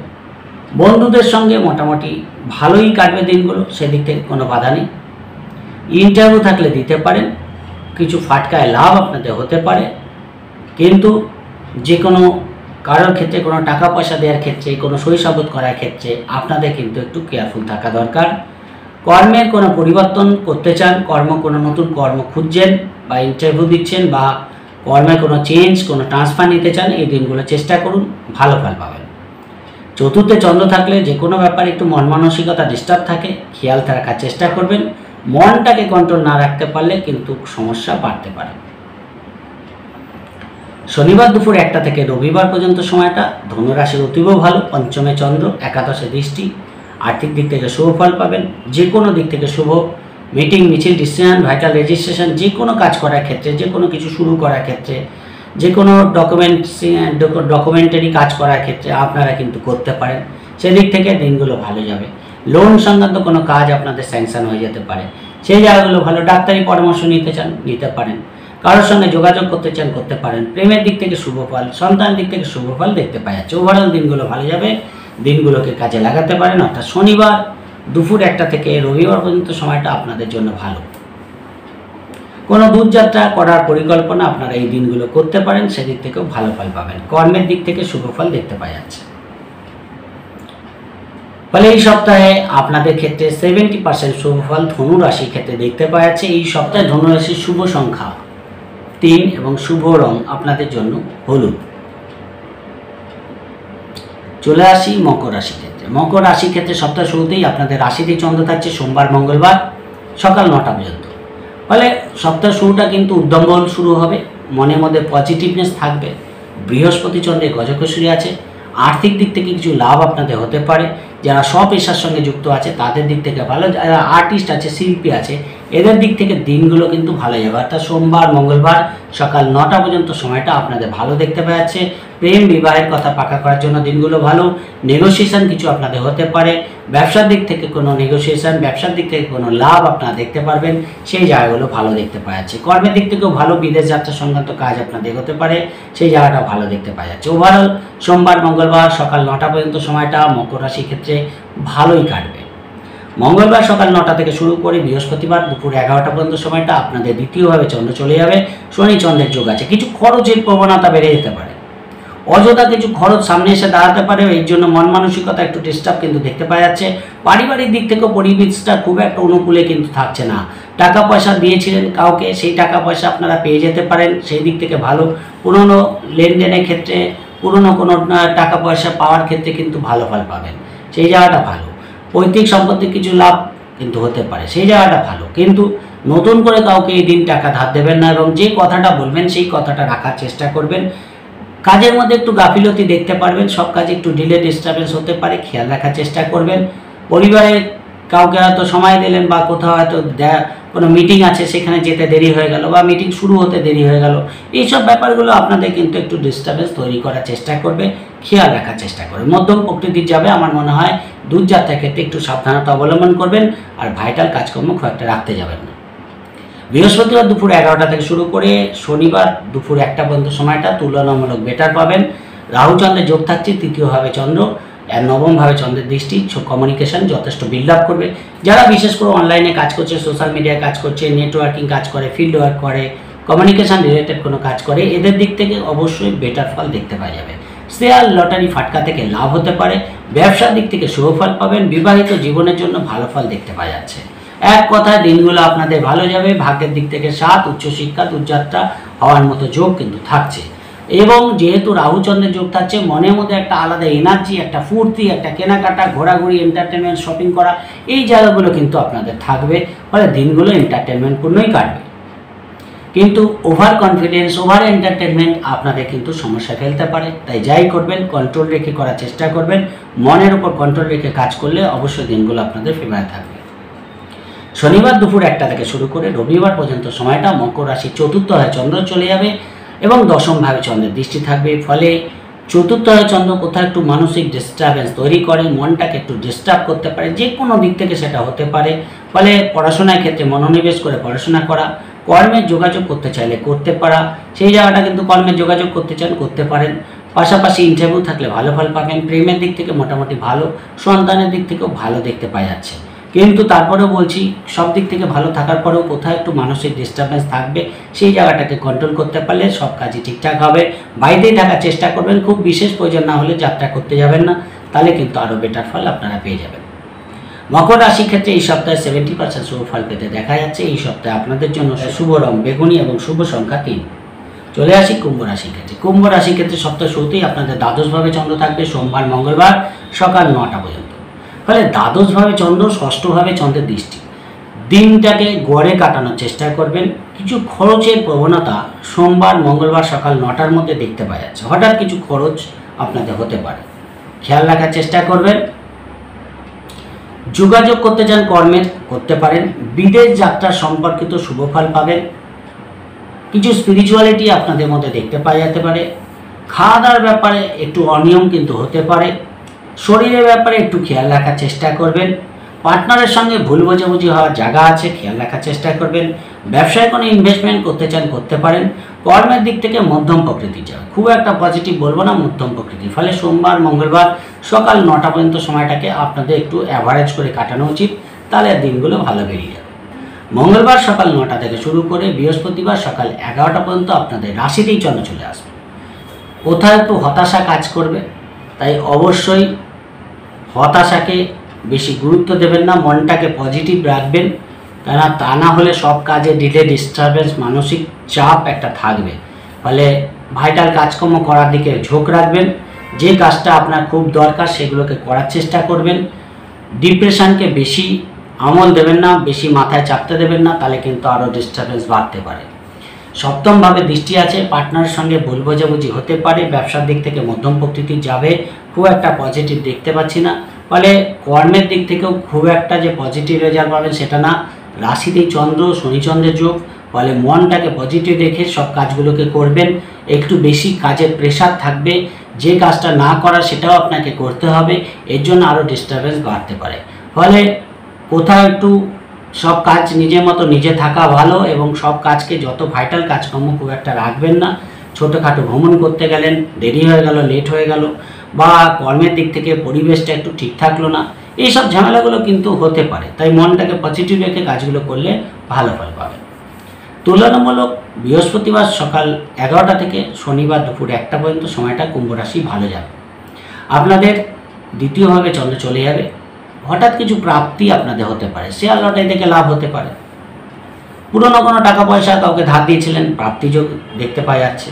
বন্ধুদের সঙ্গে মোটামুটি ভালোই কাটবে দিনগুলো, সেদিক থেকে কোনো বাধা নেই। ইন্টারভিউ থাকলে দিতে পারেন, কিছু ফাটকায় লাভ আপনাদের হতে পারে। কিন্তু যে কোনো কারোর ক্ষেত্রে, কোনো টাকা পয়সা দেওয়ার ক্ষেত্রে, কোনো সই-সাবুত করার ক্ষেত্রে আপনাদের কিন্তু একটু কেয়ারফুল থাকা দরকার। কর্মের কোনো পরিবর্তন করতে চান, কোনো নতুন কর্ম খুঁজছেন বা ইন্টারভিউ দিচ্ছেন, বা কর্মে কোনো চেঞ্জ, কোনো ট্রান্সফার নিতে চান, এই দিনগুলো চেষ্টা করুন, ভালো ফল পাবেন। চতুর্থে চন্দ্র থাকলে যে কোনো ব্যাপারে একটু মন মানসিকতা ডিস্টার্ব থাকে, খেয়াল রাখার চেষ্টা করবেন। মনটাকে কন্ট্রোল না রাখতে পারলে কিন্তু সমস্যা বাড়তে পারে। শনিবার দুপুর 1টা থেকে রবিবার পর্যন্ত সময়টা ধনুরাশির অতীব ভালো। পঞ্চমে চন্দ্র, একাদশে দৃষ্টি, আর্থিক দিক থেকে শুভ ফল পাবেন। যে কোনো দিক থেকে শুভ, মিটিং, মিছিল, ডিসিশন, ভাইটাল রেজিস্ট্রেশন, যে কোনো কাজ করার ক্ষেত্রে, যে কোনো কিছু শুরু করার ক্ষেত্রে, যে কোনো ডকুমেন্টারি কাজ করার ক্ষেত্রে আপনারা কিন্তু করতে পারেন, সেদিক থেকে দিনগুলো ভালো যাবে। লোন সংক্রান্ত কোনো কাজ আপনাদের স্যাংশন হয়ে যেতে পারে, সেই জায়গাগুলো ভালো। ডাক্তারি পরামর্শ নিতে চান, নিতে পারেন। কারোর সঙ্গে যোগাযোগ করতে চান, করতে পারেন। প্রেমের দিক থেকে শুভ ফল, সন্তানের দিক থেকে শুভ ফল দেখতে পাওয়া যাচ্ছে। ওভারঅল দিনগুলো ভালো যাবে, দিনগুলোকে কাজে লাগাতে পারেন। অর্থাৎ শনিবার দুপুর 1টা থেকে রবিবার পর্যন্ত সময়টা আপনাদের জন্য ভালো। কোনো দূরযাত্রা করার পরিকল্পনা আপনারা এই দিনগুলো করতে পারেন, সেদিক থেকেও ভালো ফল পাবেন। কর্মের দিক থেকে শুভ ফল দেখতে পাওয়া যাচ্ছে। ফলে এই সপ্তাহে আপনাদের ক্ষেত্রে 70% শুভ ফল ধনু রাশির ক্ষেত্রে দেখতে পাওয়া যাচ্ছে। এই সপ্তাহে ধনু রাশির শুভ সংখ্যা 3 এবং শুভ রং আপনাদের জন্য হলুদ। চলে আসি মকর রাশির ক্ষেত্রে। মকর রাশির ক্ষেত্রে সপ্তাহ শুরুতেই আপনাদের রাশিতে চন্দ্র থাকছে সোমবার মঙ্গলবার সকাল 9টা পর্যন্ত। ফলে সপ্তাহ শুরুটা কিন্তু উদ্যমবল শুরু হবে, মনের মধ্যে পজিটিভনেস থাকবে। বৃহস্পতি চন্দ্রের গজকেশরী আছে, আর্থিক দিক থেকে কিছু লাভ আপনাদের হতে পারে। যারা স্বপেশার সঙ্গে যুক্ত আছে তাদের দিক থেকে ভালো, যারা আর্টিস্ট আছে, শিল্পী আছে, এদের দিক থেকে দিনগুলো কিন্তু ভালো যাবে। অর্থাৎ সোমবার মঙ্গলবার সকাল 9টা পর্যন্ত সময়টা আপনাদের ভালো দেখতে পাওয়া যাচ্ছে। প্রেম বিবাহের কথা পাকা করার জন্য দিনগুলো ভালো। নেগোসিয়েশন কিছু আপনাদের হতে পারে, ব্যবসার দিক থেকে কোনো নেগোসিয়েশন, ব্যবসার দিক থেকে কোনো লাভ আপনারা দেখতে পারবেন, সেই জায়গাগুলো ভালো দেখতে পাওয়া যাচ্ছে। কর্মের দিক থেকেও ভালো, বিদেশ যাত্রা সংক্রান্ত কাজ আপনাদের হতে পারে, সেই জায়গাটা ভালো দেখতে পাওয়া যাচ্ছে। ওভারঅল সোমবার মঙ্গলবার সকাল 9টা পর্যন্ত সময়টা মকর রাশির ক্ষেত্রে ভালোই কাটবে। মঙ্গলবার সকাল 9টা থেকে শুরু করে বৃহস্পতিবার দুপুর 11টা পর্যন্ত সময়টা আপনাদের দ্বিতীয়ভাবে চন্দ্র চলে যাবে, শনি চন্দ্রের যোগ আছে। কিছু খরচের প্রবণতা বেড়ে যেতে পারে, অযথা কিছু খরচ সামনে এসে দাঁড়াতে পারে, এর জন্য মন মানসিকতা একটু ডিস্টার্ব কিন্তু দেখতে পাওয়া যাচ্ছে। পারিবারিক দিক থেকেও পরিবেশটা খুব একটা অনুকূলে কিন্তু থাকছে না। টাকা পয়সা দিয়েছিলেন কাউকে, সেই টাকা পয়সা আপনারা পেয়ে যেতে পারেন, সেই দিক থেকে ভালো। পুরনো লেনদেনের ক্ষেত্রে, পুরনো কোনো টাকা পয়সা পাওয়ার ক্ষেত্রে কিন্তু ভালো ফল পাবেন, সেই জায়গাটা ভালো। পৈতৃক সম্পত্তির কিছু লাভ কিন্তু হতে পারে, সেই জায়গাটা ভালো। কিন্তু নতুন করে কাউকে এই দিন টাকা ধার দেবেন না, এবং যে কথাটা বলবেন সেই কথাটা রাখার চেষ্টা করবেন। কাজের মধ্যে একটু গাফিলতি দেখতে পারবেন, সব কাজে একটু ডিলে ডিস্টারবেন্স হতে পারে, খেয়াল রাখার চেষ্টা করবেন। পরিবারের কাউকে হয়তো সময় দিলেন বা কোথাও হয়তো কোনো মিটিং আছে সেখানে যেতে দেরি হয়ে গেল বা মিটিং শুরু হতে দেরি হয়ে গেল, এইসব ব্যাপারগুলো আপনাদের কিন্তু একটু ডিস্টার্বেন্স তৈরি করার চেষ্টা করবে, খেয়াল রাখার চেষ্টা করবে। মধ্যম প্রকৃতির যাবে, আমার মনে হয় দূরযাত্রার ক্ষেত্রে একটু সাবধানতা অবলম্বন করবেন আর ভাইটাল কাজকর্ম খুব একটা রাখতে যাবেন না। বৃহস্পতিবার দুপুর 11টা থেকে শুরু করে শনিবার দুপুর 1টা পর্যন্ত সময়টা তুলনামূলক বেটার পাবেন। রাহু চন্দ্রের যোগ থাকছে, তৃতীয়ভাবে চন্দ্র আর নবমভাবে চন্দ্রের দৃষ্টি, কমিউনিকেশন যথেষ্ট বিল্ড আপ করবে। যারা বিশেষ করে অনলাইনে কাজ করছে, সোশ্যাল মিডিয়ায় কাজ করছে, নেটওয়ার্কিং কাজ করে, ফিল্ড ওয়ার্ক করে, কমিউনিকেশন রিলেটেড কোনো কাজ করে, এদের দিক থেকে অবশ্যই বেটার ফল দেখতে পাওয়া যাবে। শেয়ার লটারি ফাটকা থেকে লাভ হতে পারে, ব্যবসার দিক থেকে শুভ ফল পাবেন, বিবাহিত জীবনের জন্য ভালো ফল দেখতে পাওয়া যাচ্ছে। এক কথায় দিনগুলো আপনাদের ভালো যাবে। ভাগ্যের দিক থেকে 7, উচ্চশিক্ষা দূরযাত্রা হওয়ার মতো যোগ কিন্তু থাকছে এবং যেহেতু রাহুচন্দ্রের যোগ থাকছে, মনের মধ্যে একটা আলাদা এনার্জি, একটা ফুর্তি, একটা কেনাকাটা, ঘোরাঘুরি, এন্টারটেনমেন্ট, শপিং করা, এই জায়গাগুলো কিন্তু আপনাদের থাকবে। ফলে দিনগুলো এন্টারটেনমেন্টপূর্ণই কাটবে। কিন্তু ওভার কনফিডেন্স, ওভার এন্টারটেনমেন্ট আপনাদের কিন্তু সমস্যা ফেলতে পারে। তাই যাই করবেন কন্ট্রোল রেখে করার চেষ্টা করবেন। মনের উপর কন্ট্রোল রেখে কাজ করলে অবশ্যই দিনগুলো আপনাদের ফেভারে থাকবে। শনিবার দুপুর 1টা থেকে শুরু করে রবিবার পর্যন্ত সময়টা মকর রাশি চতুর্থভাবে চন্দ্র চলে যাবে এবং দশমভাবে চন্দ্রের দৃষ্টি থাকবে। ফলে চতুর্থভাবে চন্দ্র কোথাও একটু মানসিক ডিস্টারবেন্স তৈরি করে, মনটাকে একটু ডিস্টার্ব করতে পারে, যে কোনো দিক থেকে সেটা হতে পারে। ফলে পড়াশোনার ক্ষেত্রে মনোনিবেশ করে পড়াশোনা করা, কর্মের যোগাযোগ করতে চাইলে করতে পারা, সেই জায়গাটা কিন্তু কর্মের যোগাযোগ করতে চান করতে পারেন। পাশাপাশি ইন্টারভিউ থাকলে ভালো ফল পাবেন। প্রেমের দিক থেকে মোটামুটি ভালো, সন্তানের দিক থেকেও ভালো দেখতে পাওয়া যাচ্ছে। কিন্তু তারপরেও বলছি, সব দিক থেকে ভালো থাকার পরেও কোথাও একটু মানসিক ডিস্টারবেন্স থাকবে, সেই জায়গাটাকে কন্ট্রোল করতে পারলে সব কাজই ঠিকঠাক হবে। বাড়িতেই থাকার চেষ্টা করবেন, খুব বিশেষ প্রয়োজন না হলে যাত্রা করতে যাবেন না, তাহলে কিন্তু আরও বেটার ফল আপনারা পেয়ে যাবেন। মকর রাশির ক্ষেত্রে এই সপ্তাহে 70% শুভ ফল পেতে দেখা যাচ্ছে। এই সপ্তাহে আপনাদের জন্য শুভ রং বেগুনি এবং শুভ সংখ্যা 3। চলে আসি কুম্ভ রাশির ক্ষেত্রে। কুম্ভ রাশির ক্ষেত্রে সপ্তাহ শুরুতেই আপনাদের দ্বাদশভাবে চন্দ্র থাকবে সোমবার মঙ্গলবার সকাল 9টা পর্যন্ত। ফলে দ্বাদশভাবে চন্দ্র, ষষ্ঠভাবে চন্দ্রের দৃষ্টি, দিনটাকে গড়ে কাটানোর চেষ্টা করবেন। কিছু খরচের প্রবণতা সোমবার মঙ্গলবার সকাল 9টার মধ্যে দেখতে পাওয়া যাচ্ছে। হঠাৎ কিছু খরচ আপনাদের হতে পারে, খেয়াল রাখার চেষ্টা করবেন। যোগাযোগ করতে চান কর্মের করতে পারেন। বিদেশ যাত্রা সম্পর্কিত শুভ ফল পাবেন। কিছু স্পিরিচুয়ালিটি আপনাদের মধ্যে দেখতে পাওয়া যেতে পারে। খাওয়া দাওয়ার ব্যাপারে একটু অনিয়ম কিন্তু হতে পারে। শরীরের ব্যাপারে একটু খেয়াল রাখার চেষ্টা করবেন। পার্টনারের সঙ্গে ভুল বোঝাবুঝি হওয়ার জায়গা আছে, খেয়াল রাখার চেষ্টা করবেন। ব্যবসায় কোনো ইনভেস্টমেন্ট করতে চান করতে পারেন। কর্মের দিক থেকে মধ্যম প্রকৃতির যাবে, খুব একটা পজিটিভ বলবো না, মধ্যম প্রকৃতির। ফলে সোমবার মঙ্গলবার সকাল 9টা পর্যন্ত সময়টাকে আপনাদের একটু অ্যাভারেজ করে কাটানো উচিত, তাহলে দিনগুলো ভালো বেরিয়ে যাবে। মঙ্গলবার সকাল 9টা থেকে শুরু করে বৃহস্পতিবার সকাল 11টা পর্যন্ত আপনাদের রাশিতেই চন্দ্র চলে আসবে। কোথাও একটু হতাশা কাজ করবে, তাই অবশ্যই হতাশাকে বেশি গুরুত্ব দেবেন না, মনটাকে পজিটিভ রাখবেন। কেননা তা না হলে সব কাজে ডিলে, ডিস্টারবেন্স, মানসিক চাপ একটা থাকবে। ফলে ভাইটাল কাজকর্ম করার দিকে ঝোঁক রাখবেন। যে কাজটা আপনার খুব দরকার সেগুলোকে করার চেষ্টা করবেন। ডিপ্রেশনকে বেশি আমল দেবেন না, বেশি মাথায় চাপতে দেবেন না, তাহলে কিন্তু আরও ডিস্টারবেন্স বাড়তে পারে। সপ্তমভাবে দৃষ্টি আছে, পার্টনারের সঙ্গে ভুল বোঝাবুঝি হতে পারে। ব্যবসার দিক থেকে মধ্যম প্রকৃতির যাবে, খুব একটা পজিটিভ দেখতে পাচ্ছি না। ফলে কর্মের দিক থেকেও খুব একটা যে পজিটিভ রেজাল্ট পাবেন সেটা না। রাশিতেই চন্দ্র, শনিচন্দ্রের যোগ, ফলে মনটাকে পজিটিভ রেখে সব কাজগুলোকে করবেন। একটু বেশি কাজের প্রেশার থাকবে, যে কাজটা না করা সেটাও আপনাকে করতে হবে, এর জন্য আরও ডিস্টারবেন্স বাড়তে পারে। ফলে কোথাও একটু সব কাজ নিজের মতো নিজে থাকা ভালো এবং সব কাজকে যত ভাইটাল কাজকর্ম খুব একটা রাখবেন না। ছোটোখাটো ভ্রমণ করতে গেলেন, দেরি হয়ে গেল, লেট হয়ে গেল, বা কর্মের দিক থেকে পরিবেশটা একটু ঠিক থাকলো না, এইসব ঝামেলাগুলো কিন্তু হতে পারে। তাই মনটাকে পজিটিভ রেখে কাজগুলো করলে ভালো ফল পাবেন। তুলনামূলক বৃহস্পতিবার সকাল 11টা থেকে শনিবার দুপুর 1টা পর্যন্ত সময়টা কুম্ভ রাশি ভালো যাবে। আপনাদের দ্বিতীয়ভাবে চন্দ্র চলে যাবে। হঠাৎ কিছু প্রাপ্তি আপনাদের হতে পারে, শেয়ার লটারি থেকে লাভ হতে পারে। পুরনো কোনো টাকা পয়সা কাউকে ধার দিয়েছিলেন, প্রাপ্তিযোগ দেখতে পাওয়া যাচ্ছে।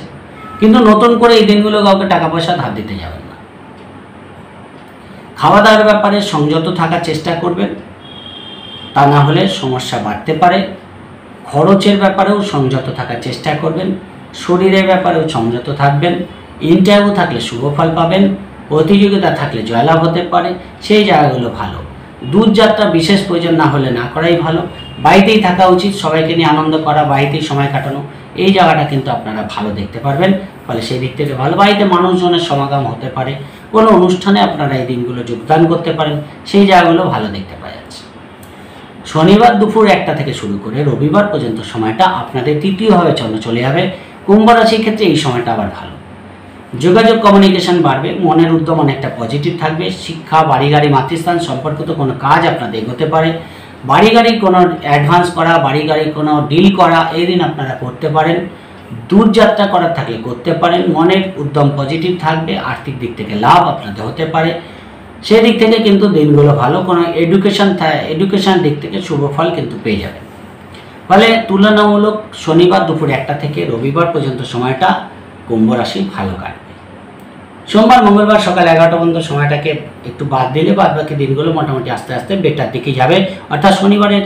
কিন্তু নতুন করে এই দিনগুলো কাউকে টাকা পয়সা ধার দিতে যাবেন না। খাওয়া দাওয়ার ব্যাপারে সংযত থাকার চেষ্টা করবেন, তা না হলে সমস্যা বাড়তে পারে। খরচের ব্যাপারেও সংযত থাকার চেষ্টা করবেন। শরীরের ব্যাপারেও সংযত থাকবেন। ইন্টারভিউ থাকলে শুভ ফল পাবেন। প্রতিযোগিতা থাকলে জয়লাভ হতে পারে, সেই জায়গাগুলো ভালো। দূরযাত্রা বিশেষ প্রয়োজন না হলে না করাই ভালো। বাড়িতেই থাকা উচিত, সবাইকে নিয়ে আনন্দ করা, বাড়িতেই সময় কাটানো, এই জায়গাটা কিন্তু আপনারা ভালো দেখতে পারবেন। ফলে সেই দিক থেকে ভালো। বাড়িতে মানুষজনের সমাগম হতে পারে, কোনো অনুষ্ঠানে আপনারা এই দিনগুলো যোগদান করতে পারেন, সেই জায়গাগুলো ভালো দেখতে পাওয়া যাচ্ছে। শনিবার দুপুর 1টা থেকে শুরু করে রবিবার পর্যন্ত সময়টা আপনাদের তৃতীয়ভাবে চন্দ্র চলে যাবে। কুম্ভ রাশির ক্ষেত্রে এই সময়টা আবার ভালো। যোগাযোগ কমিউনিকেশন বাড়বে, মনের উদ্যম অনেকটা পজিটিভ থাকবে। শিক্ষা, বাড়ি গাড়ি, মাতৃস্থান সম্পর্কিত কোনো কাজ আপনাদের এগোতে পারে। বাড়ি গাড়ি কোনো অ্যাডভান্স করা, বাড়ি গাড়ি কোনো ডিল করা, এই দিন আপনারা করতে পারেন। দূরযাত্রা করার থাকলে করতে পারেন। মনের উদ্যম পজিটিভ থাকবে, আর্থিক দিক থেকে লাভ আপনাদের হতে পারে। সেই দিক থেকে কিন্তু দিনগুলো ভালো। কোনো এডুকেশন দিক থেকে শুভ ফল কিন্তু পেয়ে যাবেন। ফলে তুলনামূলক শনিবার দুপুর 1টা থেকে রবিবার পর্যন্ত সময়টা কুম্ভ রাশি ভালো কাটবে। সোমবার মঙ্গলবার সকাল 11টা পর্যন্ত সময়টাকে একটু বাদ দিলে বাদ বাকি দিনগুলো মোটামুটি আস্তে আস্তে বেটার দিকে যাবে। অর্থাৎ শনিবারের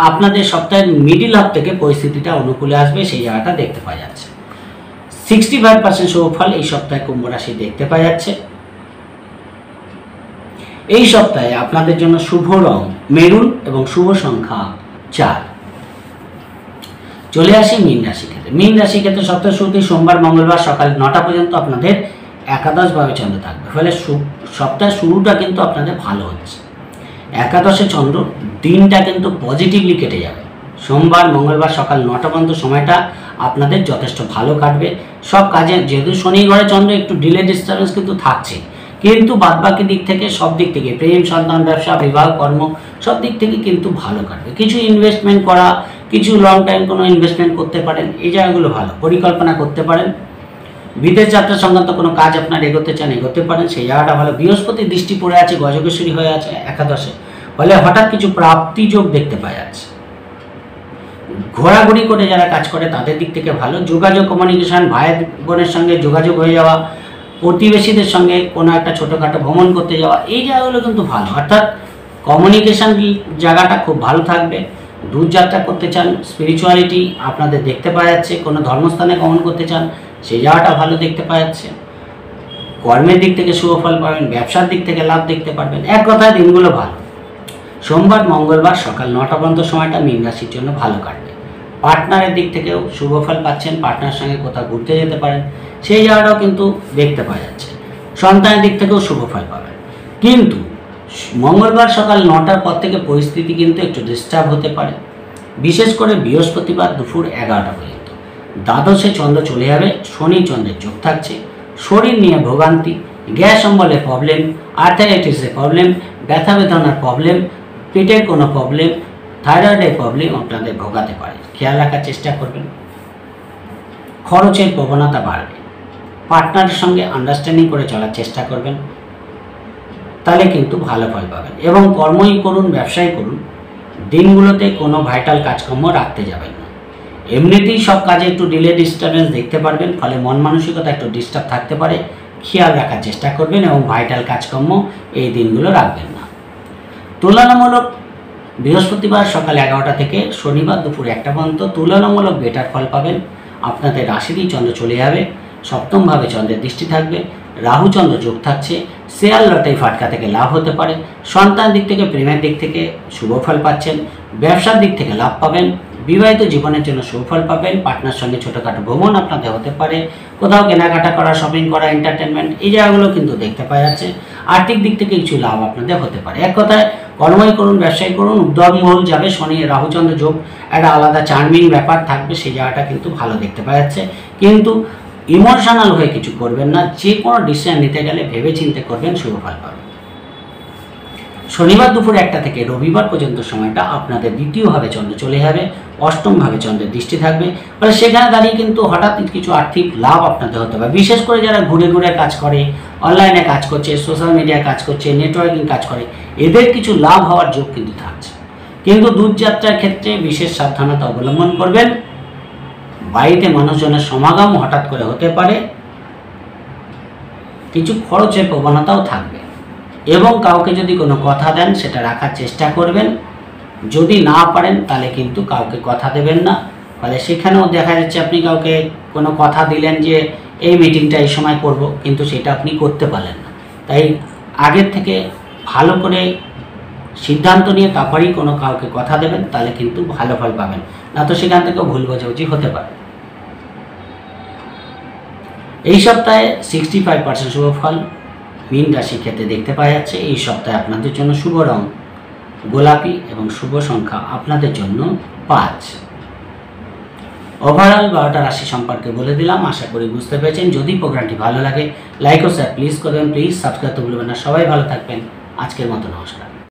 আপনাদের সপ্তাহের মিডিল হাফ থেকে পরিস্থিতিটা অনুকূলে আসবে, সেই জায়গাটা দেখতে পাওয়া যাচ্ছে। 65% শুভ ফল এই সপ্তাহে কুম্ভ রাশি দেখতে পাওয়া যাচ্ছে। এই সপ্তাহে আপনাদের জন্য শুভ রং মেরুন এবং শুভ সংখ্যা 4। চলে আসি মীন রাশি ক্ষেত্রে। মীন রাশি ক্ষেত্রে সপ্তাহের শুরুতে সোমবার মঙ্গলবার সকাল 9টা পর্যন্ত আপনাদের একাদশভাবে চন্দ্র থাকবে। ফলে সপ্তাহের শুরুটা কিন্তু আপনাদের ভালো হচ্ছে। একাদশে চন্দ্র, দিনটা কিন্তু পজিটিভলি কেটে যাবে। সোমবার মঙ্গলবার সকাল 9টা পর্যন্ত সময়টা আপনাদের যথেষ্ট ভালো কাটবে। সব কাজে, যেহেতু শনি ঘরে চন্দ্র, একটু ডিলে ডিস্টার্বেন্স কিন্তু থাকছে, কিন্তু বাদবাকি দিক থেকে সব দিক থেকে প্রেম, সন্তান, ব্যবসা, বিবাহ, কর্ম সব দিক থেকে কিন্তু ভালো কাটবে। কিছু ইনভেস্টমেন্ট করা, কিছু লং টাইম কোনো ইনভেস্টমেন্ট করতে পারেন, এই জায়গাগুলো ভালো। পরিকল্পনা করতে পারেন। বিদেশ যাত্রা সংক্রান্ত কোনো কাজ আপনার এগোতে চান, এগোতে পারেন, সেই জায়গাটা ভালো। বৃহস্পতির দৃষ্টি পড়ে আছে, গজকেশ্বরী হয়ে আছে একাদশে, ফলে হঠাৎ কিছু প্রাপ্তি যোগ দেখতে পাওয়া যাচ্ছে। ঘোরাঘুরি করে যারা কাজ করে তাদের দিক থেকে ভালো। যোগাযোগ কমিউনিকেশন, ভাই বোনের সঙ্গে যোগাযোগ হয়ে যাওয়া, প্রতিবেশীদের সঙ্গে কোনো একটা ছোটোখাটো ভ্রমণ করতে যাওয়া, এই জায়গাগুলো কিন্তু ভালো। অর্থাৎ কমিউনিকেশন জায়গাটা খুব ভালো থাকবে। দূরযাত্রা করতে চান, স্পিরিচুয়ালিটি আপনাদের দেখতে পাওয়া যাচ্ছে। কোনো ধর্মস্থানে গমন করতে চান, সেই জায়গাটা ভালো দেখতে পাওয়া যাচ্ছে। কর্মের দিক থেকে শুভ ফল পাবেন, ব্যবসার দিক থেকে লাভ দেখতে পারবেন। এক কথায় দিনগুলো ভালো। সোমবার মঙ্গলবার সকাল 9টা পর্যন্ত সময়টা মীন রাশির জন্য ভালো কাটবে। পার্টনারের দিক থেকেও শুভ ফল পাচ্ছেন, পার্টনারের সঙ্গে কোথাও ঘুরতে যেতে পারেন, সেই জায়গাটাও কিন্তু দেখতে পাওয়া যাচ্ছে। সন্তানের দিক থেকেও শুভ ফল পাবেন। কিন্তু মঙ্গলবার সকাল 9টার পর থেকে পরিস্থিতি কিন্তু একটু ডিস্টার্ব হতে পারে, বিশেষ করে বৃহস্পতিবার দুপুর 11টা পর্যন্ত। দ্বাদশে চন্দ্র চলে যাবে, শনি চন্দ্রের যোগ থাকছে। শরীর নিয়ে ভোগান্তি, গ্যাস অম্বলের প্রবলেম, আর্থারাইটিসের প্রবলেম, ব্যথা বেদনার প্রবলেম, পেটের কোনো প্রবলেম, থাইরয়েডের প্রবলেম আপনাদের ভোগাতে পারে। খেয়াল রাখার চেষ্টা করবেন। খরচের প্রবণতা বাড়বে। পার্টনারের সঙ্গে আন্ডারস্ট্যান্ডিং করে চলার চেষ্টা করবেন, তাহলে কিন্তু ভালো ফল পাবেন। এবং কর্মই করুন, ব্যবসাই করুন, দিনগুলোতে কোনো ভাইটাল কাজকর্ম রাখতে যাবেন না। এমনিতেই সব কাজে একটু ডিলে ডিস্টার্বেন্স দেখতে পারবেন, ফলে মন মানসিকতা একটু ডিস্টার্ব থাকতে পারে। খেয়াল রাখার চেষ্টা করবেন এবং ভাইটাল কাজকর্ম এই দিনগুলো রাখবেন না। তুলনামূলক বৃহস্পতিবার সকাল 11টা থেকে শনিবার দুপুর 1টা পর্যন্ত তুলনামূলক বেটার ফল পাবেন। আপনাদের রাশিতেই চন্দ্র চলে যাবে, সপ্তমভাবে চন্দ্রের দৃষ্টি থাকবে, রাহু চন্দ্র যোগ থাকছে। শেয়ার লটারি ফাটকা থেকে লাভ হতে পারে। সন্তান দিক থেকে, প্রেমের দিক থেকে শুভ ফল পাচ্ছেন। ব্যবসার দিক থেকে লাভ পাবেন। বিবাহিত জীবনের জন্য সুফল পাবেন। পার্টনার সঙ্গে ছোটোখাটো ভ্রমণ আপনাদের হতে পারে, কোথাও কেনাকাটা করা, শপিং করা, এন্টারটেনমেন্ট, এই জায়গাগুলো কিন্তু দেখতে পাওয়া যাচ্ছে। আর্থিক দিক থেকে কিছু লাভ আপনাদের হতে পারে। এক কথায় কর্মই করুন, ব্যবসায়ী করুন, উদ্যমমূল যাবে। শনি রাহুচন্দ্র যোগ একটা আলাদা চার্মিং ব্যাপার থাকবে, সেই জায়গাটা কিন্তু ভালো দেখতে পাওয়া যাচ্ছে। কিন্তু ইমোশনাল হয়ে কিছু করবেন না, যে কোনো ডিসিশন নিতে গেলে ভেবে চিন্তে করবেন, শুভ ফল পাবেন। শনিবার দুপুর 1টা থেকে রবিবার পর্যন্ত সময়টা আপনাদের দ্বিতীয়ভাবে চন্দ্র চলে যাবে, অষ্টমভাবে চন্দ্রের দৃষ্টি থাকবে। ফলে সেখানে দাঁড়িয়ে কিন্তু হঠাৎ কিছু আর্থিক লাভ আপনাদের হতে পারে। বিশেষ করে যারা ঘুরে ঘুরে কাজ করে, অনলাইনে কাজ করছে, সোশ্যাল মিডিয়ায় কাজ করছে, নেটওয়ার্কিং কাজ করে, এদের কিছু লাভ হওয়ার যোগ কিন্তু থাকছে। কিন্তু দূরযাত্রার ক্ষেত্রে বিশেষ সাবধানতা অবলম্বন করবেন। বাড়িতে মানুষজনের সমাগম হঠাৎ করে হতে পারে, কিছু খরচের প্রবণতাও থাকবে। এবং কাউকে যদি কোনো কথা দেন সেটা রাখার চেষ্টা করবেন। যদি না পারেন তাহলে কিন্তু কাউকে কথা দেবেন না। ফলে সেখানেও দেখা যাচ্ছে আপনি কাউকে কোনো কথা দিলেন যে এই মিটিংটা এই সময় করব, কিন্তু সেটা আপনি করতে পারলেন না। তাই আগের থেকে ভালো করে সিদ্ধান্ত নিয়ে তারপরেই কোনো কাউকে কথা দেবেন, তাহলে কিন্তু ভালো ফল পাবেন, না তো সেখান থেকেও ভুল বোঝাবুঝি হতে পারে। এই সপ্তাহে 65% শুভ ফল মীন রাশির ক্ষেত্রে দেখতে পাওয়া যাচ্ছে। এই সপ্তাহে আপনাদের জন্য শুভ রং গোলাপি এবং শুভ সংখ্যা আপনাদের জন্য 5। ওভারঅল 12টা রাশি সম্পর্কে বলে দিলাম, আশা করি বুঝতে পেরেছেন। যদি প্রোগ্রামটি ভালো লাগে লাইক ও শেয়ার প্লিজ করবেন, প্লিজ সাবস্ক্রাইব তো ভুলবেন না। সবাই ভালো থাকবেন, আজকের মতো নমস্কার।